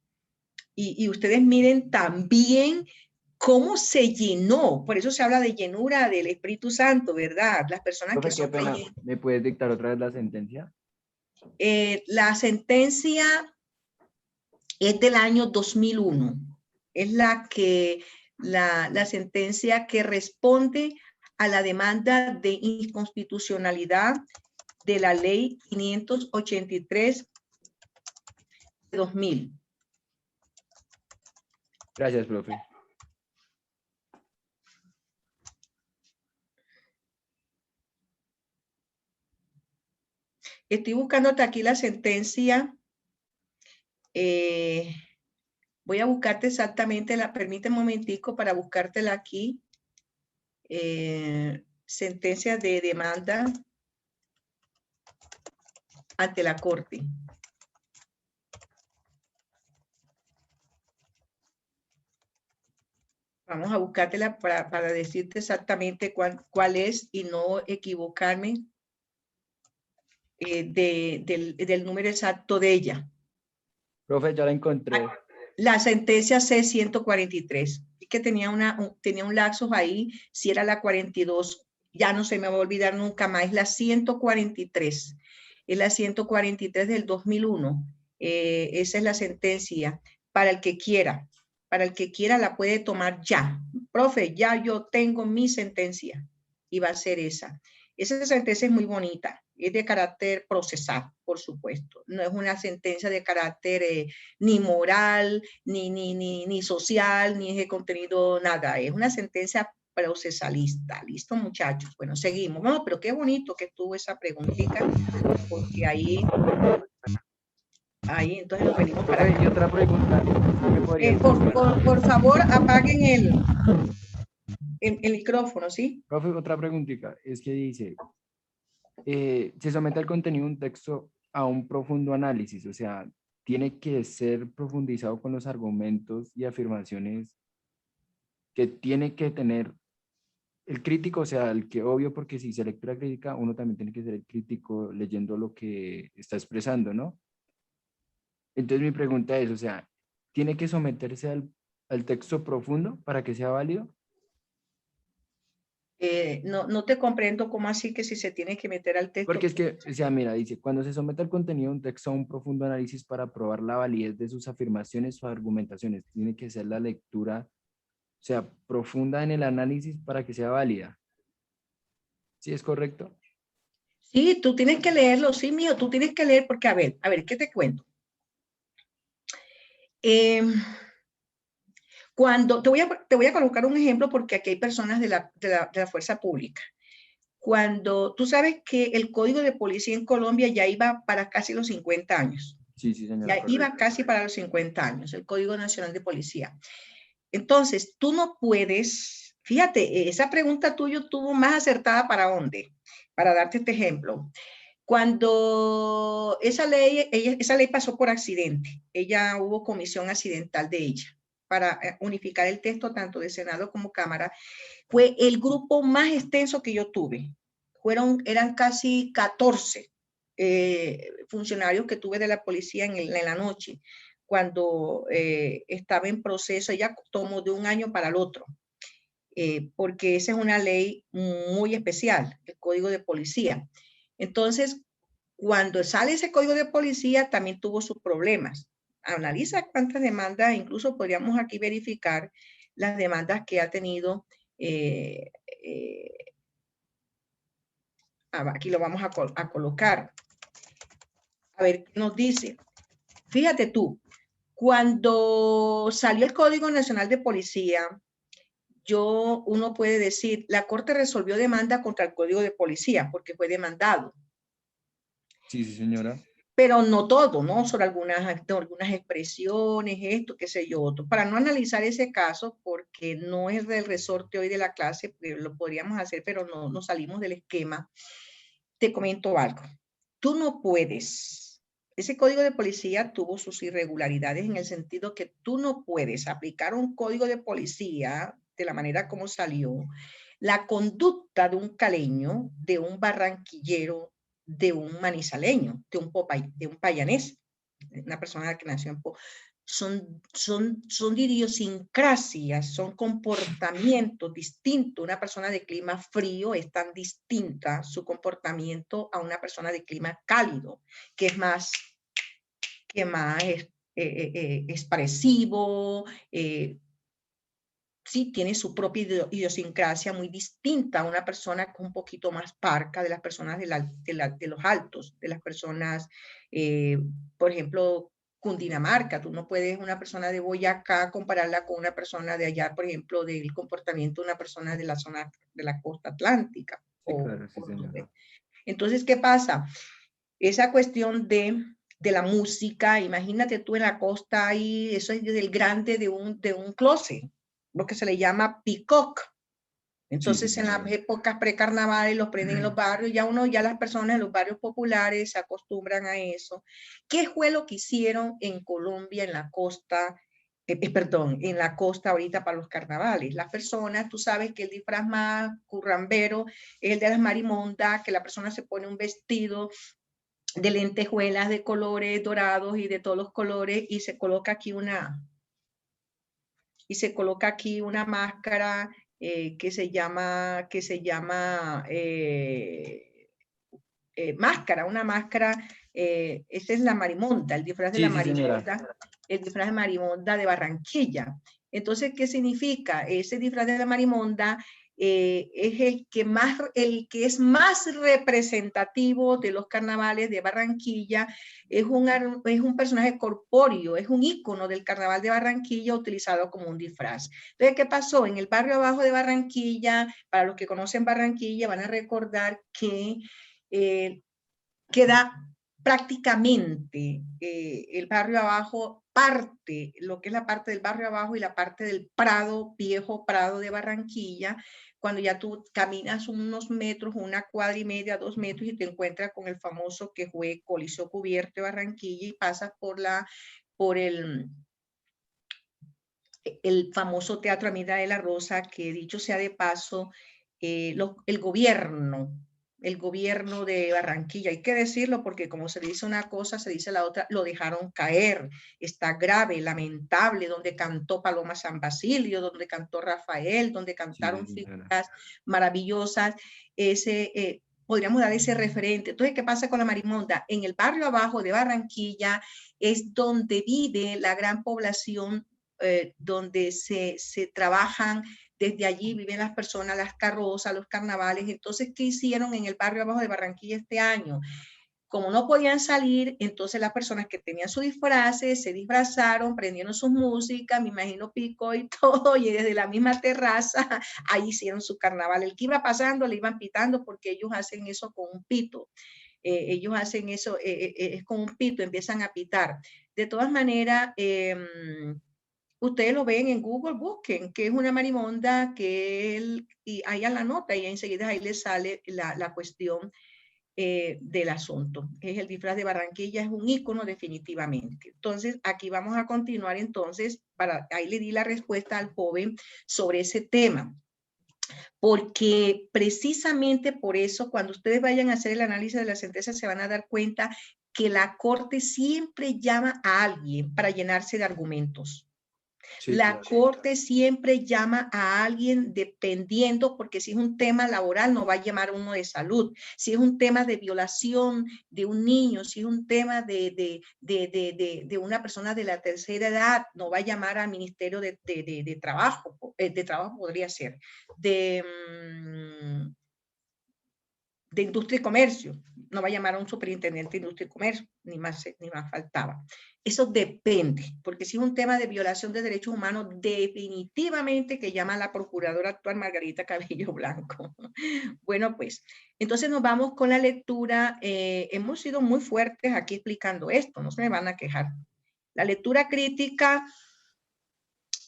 A: Y ustedes miren también cómo se llenó. Por eso se habla de llenura del Espíritu Santo, ¿verdad? Las personas que son creyentes.
B: ¿Me puedes dictar otra vez la sentencia?
A: La sentencia es del año 2001. Es la sentencia que responde a la demanda de inconstitucionalidad de la ley 583 de 2000.
B: Gracias, profe.
A: Estoy buscándote aquí la sentencia. Voy a buscarte exactamente, permíteme un momentico para buscártela aquí. Sentencia de demanda ante la Corte. Vamos a buscártela para decirte exactamente cuál es y no equivocarme del número exacto de ella.
B: Profe, ya la encontré.
A: La sentencia C-143. Es que tenía un lapsus ahí, si era la 42, ya no se me va a olvidar nunca más, es la 143. Es la 143 del 2001. Esa es la sentencia. Para el que quiera la puede tomar ya. Profe, ya yo tengo mi sentencia y va a ser esa. Esa sentencia es muy bonita, es de carácter procesal, por supuesto. No es una sentencia de carácter ni moral, ni social, ni es de contenido, nada. Es una sentencia procesalista. ¿Listo, muchachos? Bueno, seguimos. No, pero qué bonito que estuvo esa preguntita, porque ahí entonces nos venimos para
B: acá. Y otra pregunta.
A: por favor, apaguen el micrófono, ¿sí?
B: Profe, otra preguntita. Es que dice, se somete al contenido de un texto a un profundo análisis, o sea, tiene que ser profundizado con los argumentos y afirmaciones que tiene que tener el crítico, o sea, el que obvio, porque si se lectura crítica, uno también tiene que ser el crítico leyendo lo que está expresando, ¿no? Entonces mi pregunta es, o sea, ¿tiene que someterse al texto profundo para que sea válido?
A: No te comprendo cómo así que si se tiene que meter al texto.
B: Porque es que, o sea, mira, dice, cuando se somete al contenido de un texto a un profundo análisis para probar la validez de sus afirmaciones o argumentaciones, tiene que ser la lectura, o sea, profunda en el análisis para que sea válida. ¿Sí es correcto?
A: Sí, tú tienes que leerlo, sí, mío, tú tienes que leer porque, a ver, ¿qué te cuento? Cuando, te voy a colocar un ejemplo porque aquí hay personas de la fuerza pública. Cuando tú sabes que el Código de Policía en Colombia ya iba para casi los 50 años.
B: Sí, sí, señora.
A: Ya iba casi para los 50 años, el Código Nacional de Policía. Entonces, tú no puedes, fíjate, esa pregunta tuya tuvo más acertada para dónde, para darte este ejemplo. Cuando esa ley pasó por accidente, hubo comisión accidental de ella para unificar el texto tanto de Senado como Cámara. Fue el grupo más extenso que yo tuve. Eran casi 14 funcionarios que tuve de la policía en la noche, cuando estaba en proceso. Ella tomó de un año para el otro, porque esa es una ley muy especial, el Código de Policía. Entonces, cuando sale ese Código de Policía, también tuvo sus problemas. Analiza cuántas demandas, incluso podríamos aquí verificar las demandas que ha tenido. Aquí lo vamos a colocar. A ver qué nos dice. Fíjate tú, cuando salió el Código Nacional de Policía, uno puede decir, la Corte resolvió demanda contra el Código de Policía porque fue demandado.
B: Sí, sí, señora.
A: Pero no todo, ¿no? Sobre algunas expresiones, esto, qué sé yo, otro. Para no analizar ese caso, porque no es del resorte hoy de la clase, lo podríamos hacer, pero no salimos del esquema, te comento algo. Tú no puedes. Ese Código de Policía tuvo sus irregularidades en el sentido que tú no puedes aplicar un Código de Policía de la manera como salió, la conducta de un caleño, de un barranquillero, de un manizaleño, de un payanés, una persona que nació en son idiosincrasias, son comportamientos distintos. Una persona de clima frío es tan distinta su comportamiento a una persona de clima cálido, que es más expresivo, sí tiene su propia idiosincrasia muy distinta a una persona un poquito más parca, de las personas de los altos, de las personas, por ejemplo, Cundinamarca. Tú no puedes una persona de Boyacá compararla con una persona de allá, por ejemplo, del comportamiento de una persona de la zona de la costa atlántica.
B: Sí, claro, sí, señora.
A: Entonces, ¿qué pasa? Esa cuestión de la música, imagínate tú en la costa ahí, eso es del grande de un closet, lo que se le llama peacock. Entonces,
B: sí,
A: en las épocas precarnavales los prenden en los barrios, ya las personas en los barrios populares se acostumbran a eso. ¿Qué fue lo que hicieron en Colombia, en la costa, en la costa ahorita para los carnavales? Las personas, tú sabes que el disfraz más currambero es el de las marimondas, que la persona se pone un vestido de lentejuelas de colores dorados y de todos los colores, y se coloca aquí una máscara que se llama máscara, una máscara, esta es la marimonda, el disfraz de la marimonda, el disfraz de marimonda de Barranquilla. Entonces, ¿qué significa? Ese disfraz de la marimonda es el que es más representativo de los carnavales de Barranquilla. Es un personaje corpóreo, es un ícono del carnaval de Barranquilla utilizado como un disfraz. Entonces, ¿qué pasó? En el barrio abajo de Barranquilla, para los que conocen Barranquilla, van a recordar que queda prácticamente el barrio abajo parte, lo que es la parte del barrio abajo y la parte del Prado, viejo Prado de Barranquilla, cuando ya tú caminas unos metros, 1,25 cuadras, 2 metros y te encuentras con el famoso que fue Coliseo Cubierto de Barranquilla y pasas por el famoso Teatro Amida de la Rosa, que dicho sea de paso, el gobierno de Barranquilla, hay que decirlo porque como se dice una cosa, se dice la otra, lo dejaron caer, está grave, lamentable, donde cantó Paloma San Basilio, donde cantó Rafael, donde cantaron figuras maravillosas, podríamos dar ese referente. Entonces, ¿qué pasa con la marimonda? En el barrio abajo de Barranquilla es donde vive la gran población, donde se trabajan. Desde allí viven las personas, las carrozas, los carnavales. Entonces, ¿qué hicieron en el barrio abajo de Barranquilla este año? Como no podían salir, entonces las personas que tenían sus disfraces se disfrazaron, prendieron sus músicas, me imagino pico y todo, y desde la misma terraza, ahí hicieron su carnaval. El que iba pasando le iban pitando porque ellos hacen eso con un pito. Ellos hacen eso, es con un pito, empiezan a pitar. De todas maneras, ustedes lo ven en Google, busquen que es una marimonda, y ahí a la nota y enseguida ahí les sale la cuestión del asunto. Es el disfraz de Barranquilla, es un ícono definitivamente. Entonces, aquí vamos a continuar entonces, ahí le di la respuesta al joven sobre ese tema. Porque precisamente por eso, cuando ustedes vayan a hacer el análisis de la sentencia, se van a dar cuenta que la Corte siempre llama a alguien para llenarse de argumentos. Sí, la Corte siempre llama a alguien dependiendo, porque si es un tema laboral no va a llamar a uno de salud, si es un tema de violación de un niño, si es un tema de una persona de la tercera edad, no va a llamar al Ministerio de Trabajo, podría ser, de Industria y Comercio, no va a llamar a un superintendente de Industria y Comercio, ni más faltaba. Eso depende, porque si es un tema de violación de derechos humanos, definitivamente que llama a la procuradora actual Margarita Cabello Blanco. Bueno, pues, entonces nos vamos con la lectura. Hemos sido muy fuertes aquí explicando esto, no se me van a quejar. La lectura crítica,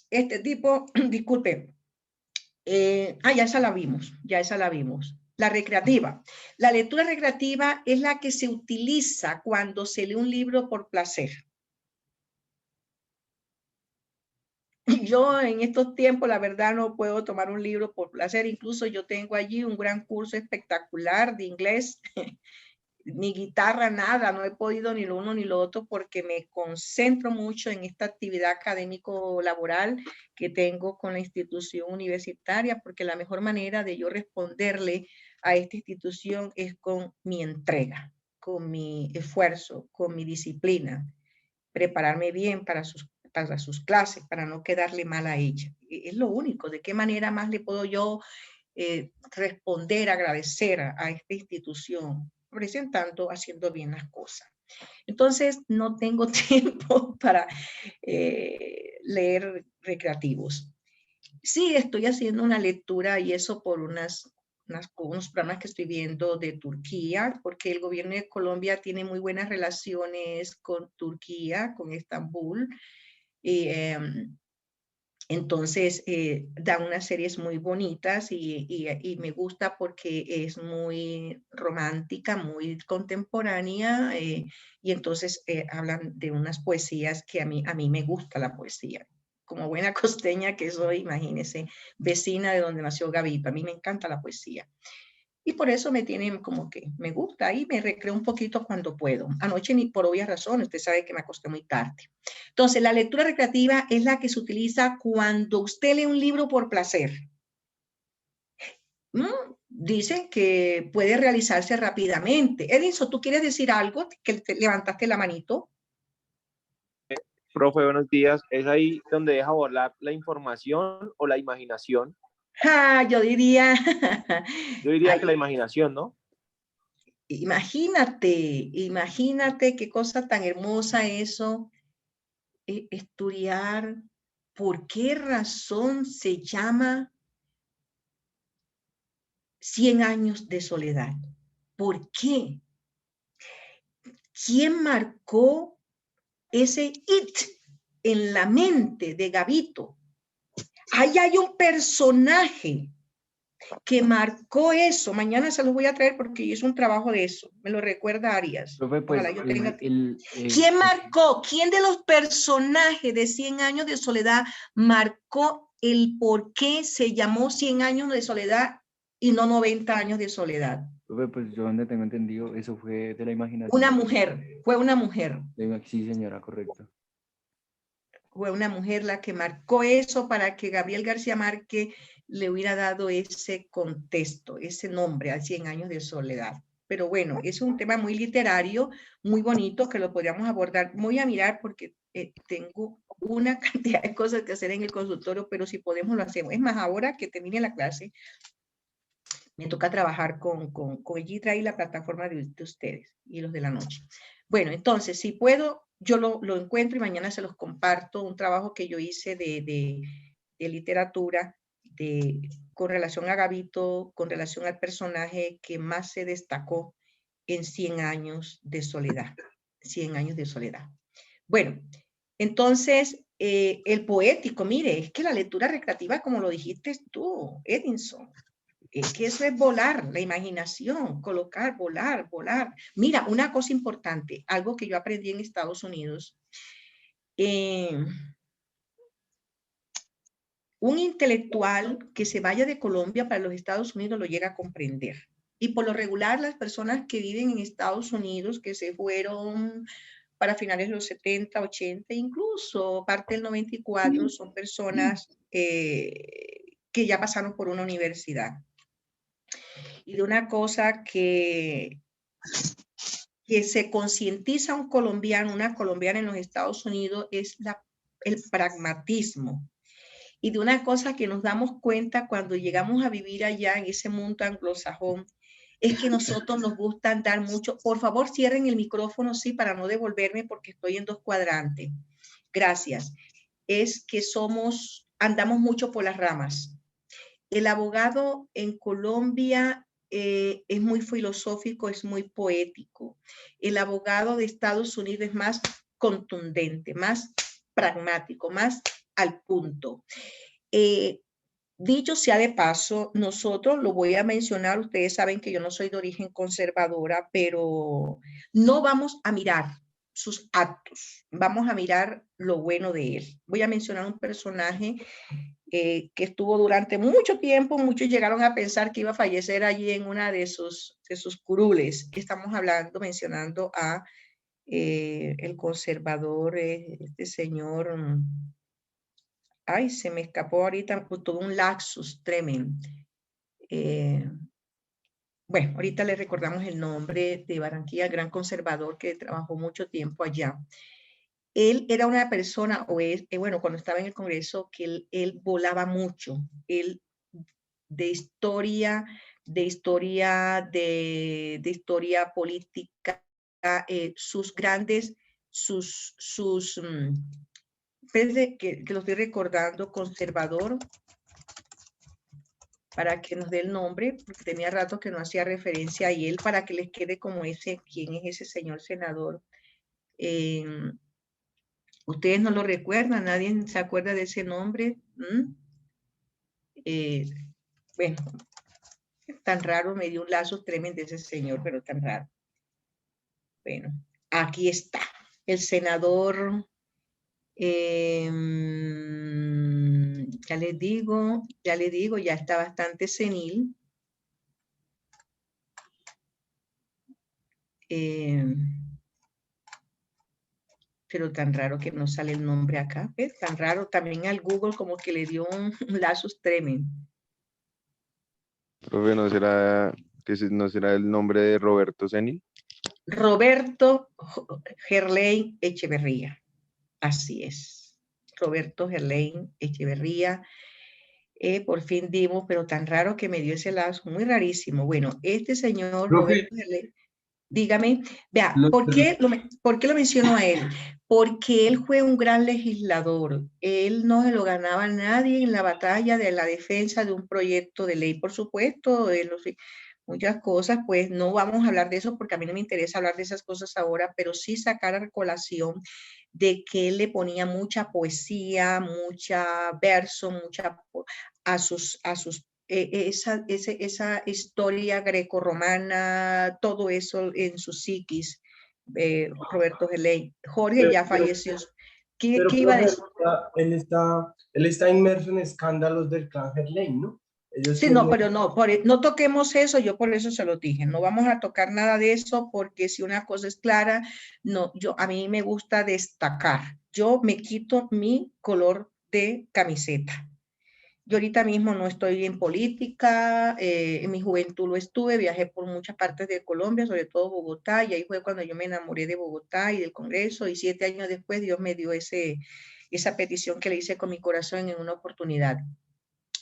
A: este tipo, disculpe, ya esa la vimos. La recreativa. La lectura recreativa es la que se utiliza cuando se lee un libro por placer. Yo en estos tiempos, la verdad, no puedo tomar un libro por placer. Incluso yo tengo allí un gran curso espectacular de inglés. Ni guitarra, nada. No he podido ni lo uno ni lo otro porque me concentro mucho en esta actividad académico-laboral que tengo con la institución universitaria, porque la mejor manera de yo responderle a esta institución es con mi entrega, con mi esfuerzo, con mi disciplina, prepararme bien para sus clases, para no quedarle mal a ella. Es lo único. ¿De qué manera más le puedo yo responder, agradecer a esta institución? Presentando, haciendo bien las cosas. Entonces, no tengo tiempo para leer recreativos. Sí, estoy haciendo una lectura y eso por unos programas que estoy viendo de Turquía, porque el gobierno de Colombia tiene muy buenas relaciones con Turquía, con Estambul. Entonces, da unas series muy bonitas y me gusta porque es muy romántica, muy contemporánea, y entonces hablan de unas poesías que a mí me gusta la poesía. Como buena costeña que soy, imagínense, vecina de donde nació Gavipa, a mí me encanta la poesía. Y por eso me tienen como que me gusta y me recreo un poquito cuando puedo. Anoche ni por obvias razones, usted sabe que me acosté muy tarde. Entonces, la lectura recreativa es la que se utiliza cuando usted lee un libro por placer. Dicen que puede realizarse rápidamente. Edinson, ¿tú quieres decir algo? Que te levantaste la manito.
H: Profe, buenos días. ¿Es ahí donde deja volar la información o la imaginación?
A: Yo diría...
H: Yo diría que la imaginación, ¿no?
A: Imagínate qué cosa tan hermosa eso, estudiar por qué razón se llama 100 años de soledad. ¿Por qué? ¿Quién marcó ese en la mente de Gavito, ahí hay un personaje que marcó eso. Mañana se los voy a traer porque hice un trabajo de eso. Me lo recuerda Arias.
B: Profe, pues,
A: Ojalá yo tenga tiempo.
B: el-
A: ¿Quién marcó? ¿Quién de los personajes de 100 años de soledad marcó el por qué se llamó 100 años de soledad y no 90 años de soledad?
B: profe, pues yo donde tengo entendido, eso fue de la imaginación.
A: Una mujer, fue una mujer.
B: Sí, señora, correcto.
A: Fue una mujer la que marcó eso para que Gabriel García Márquez le hubiera dado ese contexto, ese nombre a 100 años de soledad. Pero bueno, es un tema muy literario, muy bonito, que lo podríamos abordar. Voy a mirar porque tengo una cantidad de cosas que hacer en el consultorio, pero si podemos lo hacemos. Es más, ahora que termine la clase, me toca trabajar con Gitra y la plataforma de ustedes y los de la noche. Bueno, entonces, si puedo, yo lo encuentro y mañana se los comparto, un trabajo que yo hice de literatura con relación a Gavito, con relación al personaje que más se destacó en 100 años de soledad. 100 años de soledad. Bueno, entonces, el poético, mire, es que la lectura recreativa, como lo dijiste tú, Edinson, es que eso es volar, la imaginación, colocar, volar, volar. Mira, una cosa importante, algo que yo aprendí en Estados Unidos. Un intelectual que se vaya de Colombia para los Estados Unidos lo llega a comprender. Y por lo regular, las personas que viven en Estados Unidos, que se fueron para finales de los 70, 80, incluso parte del 94, son personas que ya pasaron por una universidad. Y de una cosa que se concientiza un colombiano, una colombiana en los Estados Unidos, es el pragmatismo. Y de una cosa que nos damos cuenta cuando llegamos a vivir allá en ese mundo anglosajón, es que nosotros nos gusta andar mucho. Por favor, cierren el micrófono, sí, para no devolverme porque estoy en 2 cuadrantes. Gracias. Es que andamos mucho por las ramas. El abogado en Colombia es muy filosófico, es muy poético. El abogado de Estados Unidos es más contundente, más pragmático, más al punto. Dicho sea de paso, nosotros, lo voy a mencionar, ustedes saben que yo no soy de origen conservadora, pero no vamos a mirar sus actos, vamos a mirar lo bueno de él. Voy a mencionar un personaje que estuvo durante mucho tiempo, muchos llegaron a pensar que iba a fallecer allí en una de sus curules. Estamos mencionando a el conservador, este señor, ay, se me escapó ahorita, todo un lapsus tremendo. Bueno, ahorita le recordamos el nombre de Barranquilla, gran conservador que trabajó mucho tiempo allá. Él era una persona, bueno, cuando estaba en el Congreso, que él volaba mucho. Él de historia política, sus grandes, espérense que lo estoy recordando, conservador, para que nos dé el nombre, porque tenía rato que no hacía referencia a él, para que les quede como quién es ese señor senador. ¿Ustedes no lo recuerdan? ¿Nadie se acuerda de ese nombre? Bueno, tan raro, me dio un lazo tremendo ese señor, pero tan raro. Bueno, aquí está, el senador, ya les digo, ya está bastante senil. Pero tan raro que no sale el nombre acá, ¿ves? Tan raro, también al Google como que le dio un lapsus tremendo.
H: Profe, ¿no será el nombre de Roberto Senil?
A: Roberto Gerlain Echeverría, así es. Roberto Gerlain Echeverría, por fin dimos, pero tan raro que me dio ese lazo, muy rarísimo. Bueno, este señor Roberto Gerlain, dígame, vea, ¿por qué lo menciono a él? Porque él fue un gran legislador. Él no se lo ganaba a nadie en la batalla de la defensa de un proyecto de ley. Por supuesto, muchas cosas, pues no vamos a hablar de eso porque a mí no me interesa hablar de esas cosas ahora, pero sí sacar a colación de que él le ponía mucha poesía, mucha verso, esa historia grecorromana, todo eso en su psiquis, Roberto Geley. Jorge ya falleció. ¿Qué iba a decir?
I: Él está inmerso en escándalos del clan Gerlain, ¿no? Ellos
A: Sí, no,
I: tienen...
A: pero no toquemos eso, yo por eso se lo dije, no vamos a tocar nada de eso porque si una cosa es clara, no, a mí me gusta destacar, yo me quito mi color de camiseta. Yo ahorita mismo no estoy en política, en mi juventud lo estuve, viajé por muchas partes de Colombia, sobre todo Bogotá, y ahí fue cuando yo me enamoré de Bogotá y del Congreso, y 7 años después Dios me dio esa petición que le hice con mi corazón en una oportunidad.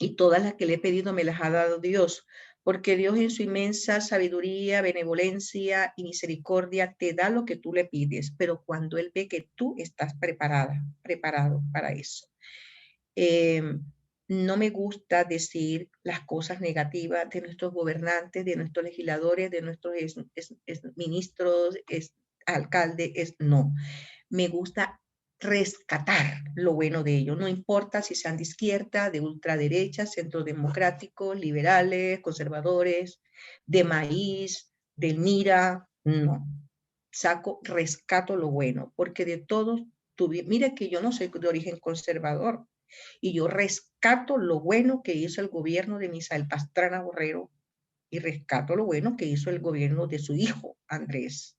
A: Y todas las que le he pedido me las ha dado Dios, porque Dios en su inmensa sabiduría, benevolencia y misericordia te da lo que tú le pides, pero cuando Él ve que tú estás preparado para eso. No me gusta decir las cosas negativas de nuestros gobernantes, de nuestros legisladores, de nuestros ministros, alcaldes, no. Me gusta rescatar lo bueno de ellos, no importa si sean de izquierda, de ultraderecha, centro democráticos, liberales, conservadores, de maíz, del MIRA, no. Rescato lo bueno, porque de todos, mire que yo no soy de origen conservador, y yo rescato lo bueno que hizo el gobierno de Misael Pastrana Borrero y rescato lo bueno que hizo el gobierno de su hijo, Andrés.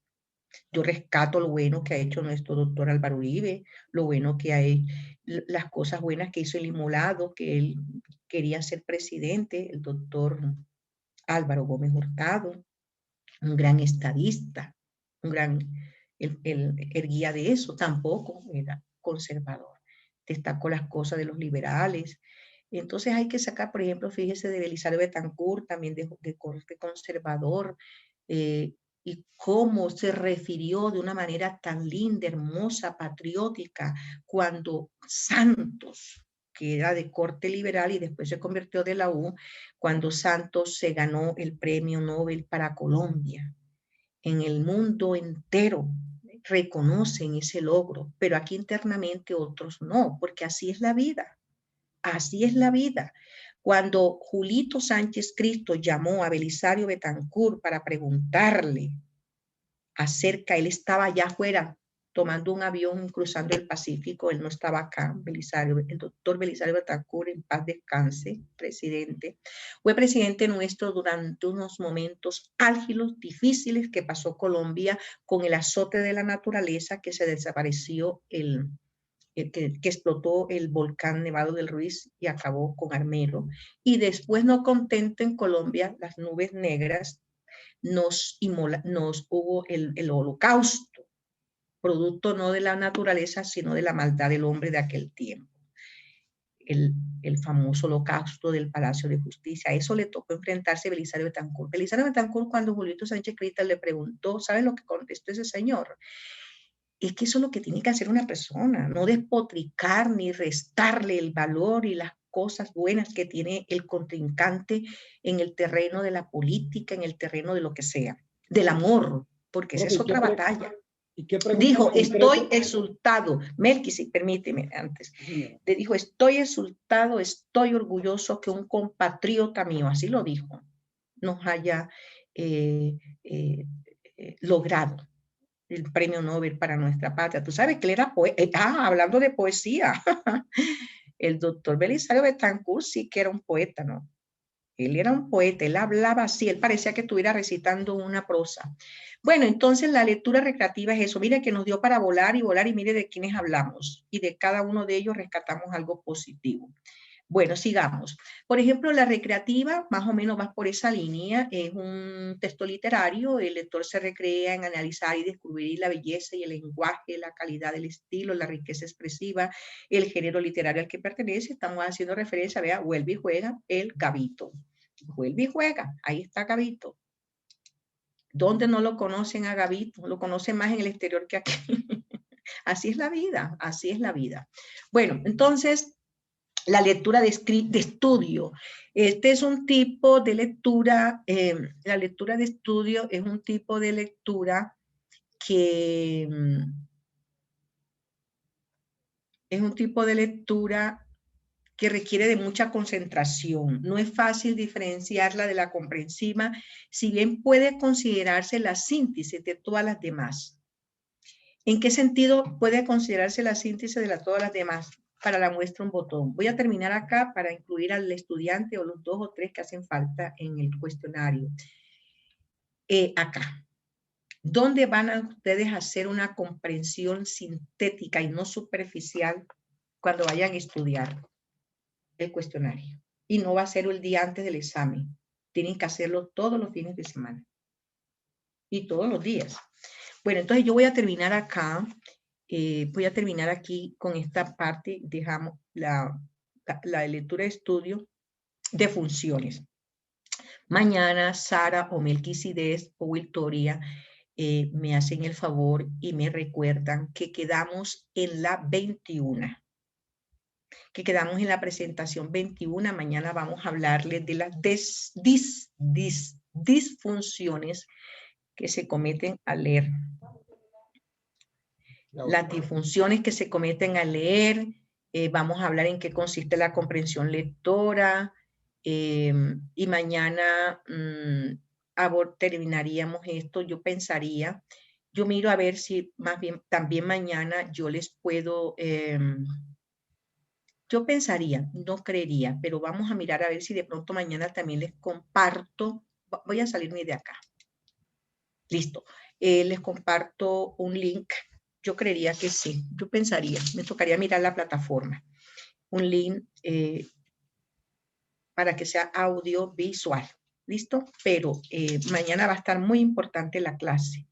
A: Yo rescato lo bueno que ha hecho nuestro doctor Álvaro Uribe, lo bueno que ha hecho, las cosas buenas que hizo el Inmolado, que él quería ser presidente, el doctor Álvaro Gómez Hurtado, un gran estadista, el guía de eso, tampoco era conservador. Destacó las cosas de los liberales. Entonces hay que sacar, por ejemplo, fíjese de Belisario Betancur, también de corte conservador, y cómo se refirió de una manera tan linda, hermosa, patriótica, cuando Santos, que era de corte liberal y después se convirtió de la U, cuando Santos se ganó el premio Nobel para Colombia. En el mundo entero reconocen ese logro, pero aquí internamente otros no, porque así es la vida. Así es la vida. Cuando Julito Sánchez Cristo llamó a Belisario Betancur para preguntarle acerca, él estaba allá afuera tomando un avión cruzando el Pacífico, él no estaba acá, el doctor Belisario Betancur, en paz descanse, presidente, fue presidente nuestro durante unos momentos álgidos, difíciles que pasó Colombia con el azote de la naturaleza, que se desapareció que explotó el volcán Nevado del Ruiz y acabó con Armero. Y después, no contento en Colombia, las nubes negras, nos hubo el holocausto, producto no de la naturaleza, sino de la maldad del hombre de aquel tiempo. El famoso holocausto del Palacio de Justicia. A eso le tocó enfrentarse Belisario Betancur. Belisario Betancur, cuando Julito Sánchez Cristo le preguntó, ¿sabe lo que contestó ese señor? Es que eso es lo que tiene que hacer una persona, no despotricar ni restarle el valor y las cosas buenas que tiene el contrincante en el terreno de la política, en el terreno de lo que sea, del amor, porque esa es otra batalla. Dijo, estoy exultado, Melquisek, permíteme antes, le dijo, estoy exultado, estoy orgulloso que un compatriota mío, así lo dijo, nos haya logrado el premio Nobel para nuestra patria. Tú sabes que él era poeta, hablando de poesía, el doctor Belisario Betancur sí que era un poeta, ¿no? Él era un poeta, él hablaba así, él parecía que estuviera recitando una prosa. Bueno, entonces la lectura recreativa es eso, mire que nos dio para volar y mire de quiénes hablamos, y de cada uno de ellos rescatamos algo positivo. Bueno, sigamos. Por ejemplo, la recreativa más o menos va por esa línea, es un texto literario, el lector se recrea en analizar y descubrir la belleza y el lenguaje, la calidad del estilo, la riqueza expresiva, el género literario al que pertenece. Estamos haciendo referencia, vea, vuelve y juega el Gabito. Vuelve y juega, ahí está Gabito. ¿Dónde no lo conocen a Gabito? Lo conocen más en el exterior que aquí. Así es la vida, así es la vida. Bueno, entonces, la lectura de estudio. Este es un tipo de lectura, la lectura de estudio es un tipo de lectura que es un tipo de lectura que requiere de mucha concentración. No es fácil diferenciarla de la comprensiva, si bien puede considerarse la síntesis de todas las demás. ¿En qué sentido puede considerarse la síntesis de todas las demás? Para la muestra un botón. Voy a terminar acá para incluir al estudiante o los 2 o 3 que hacen falta en el cuestionario. Acá. ¿Dónde van a ustedes a hacer una comprensión sintética y no superficial cuando vayan a estudiar el cuestionario? Y no va a ser el día antes del examen. Tienen que hacerlo todos los fines de semana. Y todos los días. Bueno, entonces yo voy a terminar acá. Voy a terminar aquí con esta parte. Dejamos la lectura de estudio de funciones. Mañana Sara o Melquisedec o Victoria me hacen el favor y me recuerdan que quedamos en la 21. Que quedamos en la presentación 21. Mañana vamos a hablarles de las disfunciones que se cometen al leer. Las disfunciones que se cometen al leer. Vamos a hablar en qué consiste la comprensión lectora. Y mañana terminaríamos esto. Yo pensaría, yo miro a ver si más bien también mañana yo les puedo, yo pensaría, no creería, pero vamos a mirar a ver si de pronto mañana también les comparto, voy a salirme de acá. Listo. Les comparto un link. Yo creería que sí. Yo pensaría, me tocaría mirar la plataforma. Un link para que sea audiovisual. ¿Listo? Pero mañana va a estar muy importante la clase.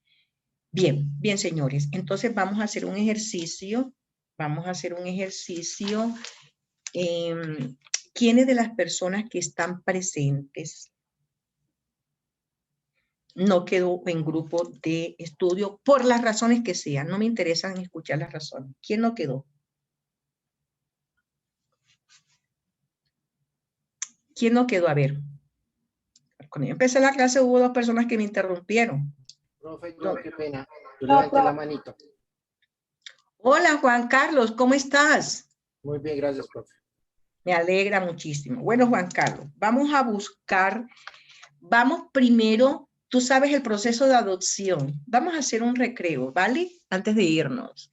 A: Bien, bien, señores. Entonces vamos a hacer un ejercicio. Vamos a hacer un ejercicio. ¿Quiénes de las personas que están presentes no quedó en grupo de estudio por las razones que sean? No me interesan escuchar las razones. ¿Quién no quedó? ¿Quién no quedó? A ver. Cuando yo empecé la clase hubo 2 personas que me interrumpieron.
J: Profe, yo, qué pena. Yo levanté la manito.
A: Hola, Juan Carlos, ¿cómo estás?
J: Muy bien, gracias, profe.
A: Me alegra muchísimo. Bueno, Juan Carlos, vamos a buscar, vamos primero, tú sabes el proceso de adopción. Vamos a hacer un recreo, ¿vale? Antes de irnos.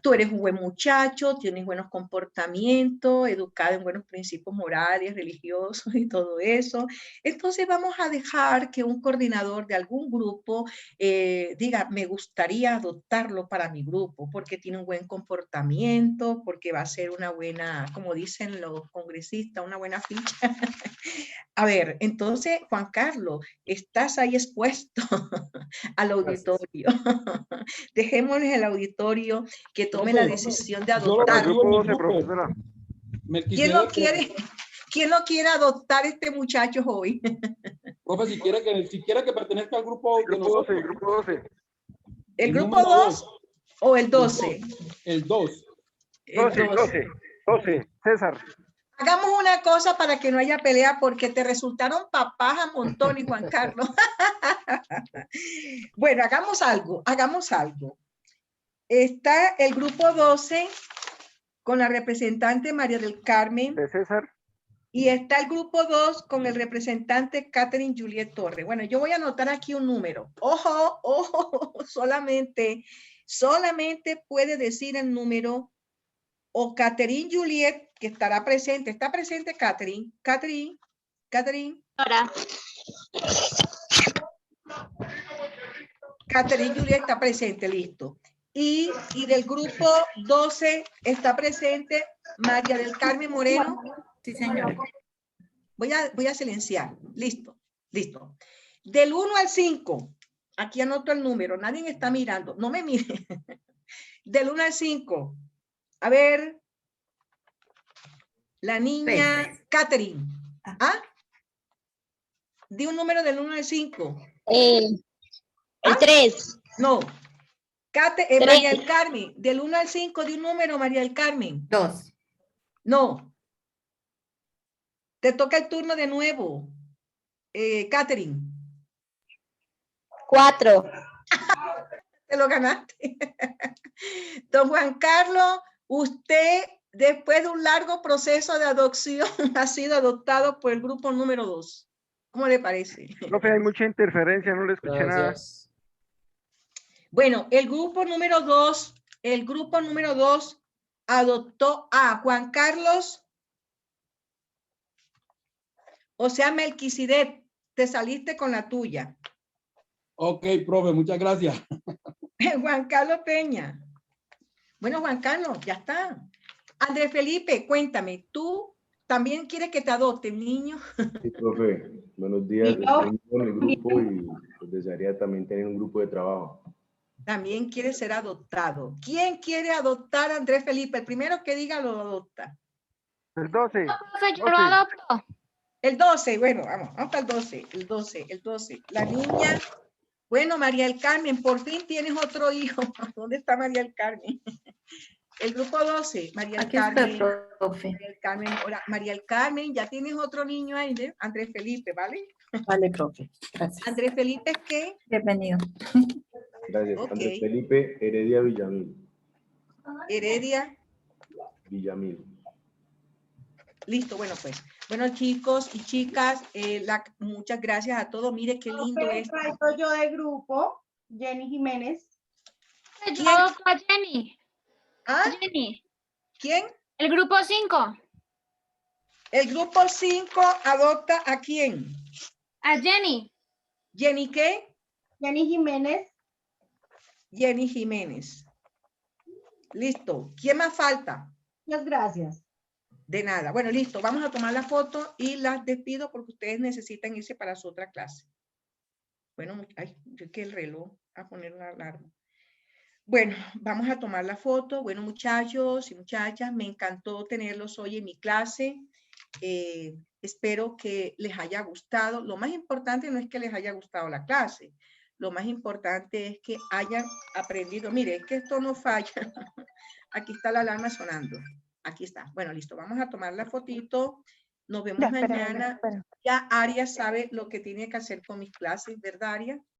A: Tú eres un buen muchacho, tienes buenos comportamientos, educado en buenos principios morales, religiosos y todo eso. Entonces vamos a dejar que un coordinador de algún grupo diga, me gustaría adoptarlo para mi grupo porque tiene un buen comportamiento, porque va a ser una buena, como dicen los congresistas, una buena ficha. A ver, entonces, Juan Carlos, estás ahí expuesto al auditorio. Dejémosle el auditorio que tome la decisión de adoptar. ¿Quién no quiere adoptar este muchacho hoy?
C: Profe, si quiere que pertenezca al grupo de nosotros.
G: El grupo 12.
A: ¿El grupo 2 o el 12?
C: El 2.
G: 12. César.
A: Hagamos una cosa para que no haya pelea porque te resultaron papás a montón y Juan Carlos. Bueno, hagamos algo. Está el grupo 12 con la representante María del Carmen.
G: De César.
A: Y está el grupo 2 con el representante Catherine Juliet Torres. Bueno, yo voy a anotar aquí un número. Ojo, ojo, solamente puede decir el número o Catherine Juliet, que estará presente. ¿Está presente Catherine? Catherine.
K: Ahora.
A: Catherine Juliet está presente, listo. Y del grupo 12 está presente María del Carmen Moreno.
K: Sí, señora.
A: Voy a silenciar. Listo. Del 1 al 5. Aquí anoto el número. Nadie me está mirando. No me mire. Del 1 al 5. A ver. La niña Catherine. ¿Ah? Di un número del 1 al 5.
K: El 3.
A: No. María del Carmen. Del 1 al 5 di un número, María del Carmen.
K: 2.
A: No. Te toca el turno de nuevo. Catherine.
K: 4.
A: Te lo ganaste. Don Juan Carlos, usted, después de un largo proceso de adopción, ha sido adoptado por el grupo número 2. ¿Cómo le parece?
G: Profe, hay mucha interferencia, no le escuché nada.
A: Bueno, el grupo número 2 adoptó a Juan Carlos, o sea, Melquisedec, te saliste con la tuya.
C: Ok, profe, muchas gracias.
A: Juan Carlos Peña. Bueno, Juan Carlos, ya está. Andrés Felipe, cuéntame, ¿tú también quieres que te adopten, niño?
L: Sí, profe, buenos días. Estoy con el grupo y pues, desearía también tener un grupo de trabajo.
A: También quiere ser adoptado. ¿Quién quiere adoptar a Andrés Felipe? El primero que diga lo adopta.
G: El 12.
K: Yo lo adopto.
A: El 12, bueno, vamos para el 12. El 12. La niña, bueno, María del Carmen, por fin tienes otro hijo. ¿Dónde está María del Carmen? El grupo 12, María del Carmen.
M: profe.
A: María del Carmen, hola, María del Carmen, ya tienes otro niño ahí, ¿eh? Andrés Felipe, ¿vale?
M: Vale, profe. Gracias.
A: Andrés Felipe, ¿qué?
M: Bienvenido.
L: Gracias.
A: Ok.
L: Andrés Felipe Heredia Villamil.
A: Heredia.
L: Villamil.
A: Listo, bueno, pues. Bueno, chicos y chicas, muchas gracias a todos. Mire qué lindo es.
N: Traigo yo de grupo, Jenny Jiménez.
K: Yo adopto a Jenny.
A: ¿Ah?
K: Jenny.
A: ¿Quién?
K: El grupo 5.
A: El grupo 5 adopta ¿a quién?
K: A Jenny.
A: ¿Jenny qué?
N: Jenny Jiménez.
A: Jenny Jiménez. Listo. ¿Quién más falta?
N: Muchas gracias.
A: De nada. Bueno, listo. Vamos a tomar la foto y las despido porque ustedes necesitan irse para su otra clase. Bueno, ay, yo que el reloj a poner una alarma. Bueno, vamos a tomar la foto. Bueno, muchachos y muchachas, me encantó tenerlos hoy en mi clase. Espero que les haya gustado. Lo más importante no es que les haya gustado la clase. Lo más importante es que hayan aprendido. Mire, es que esto no falla. Aquí está la alarma sonando. Aquí está. Bueno, listo. Vamos a tomar la fotito. Nos vemos mañana. Ya Aria sabe lo que tiene que hacer con mis clases, ¿verdad, Aria?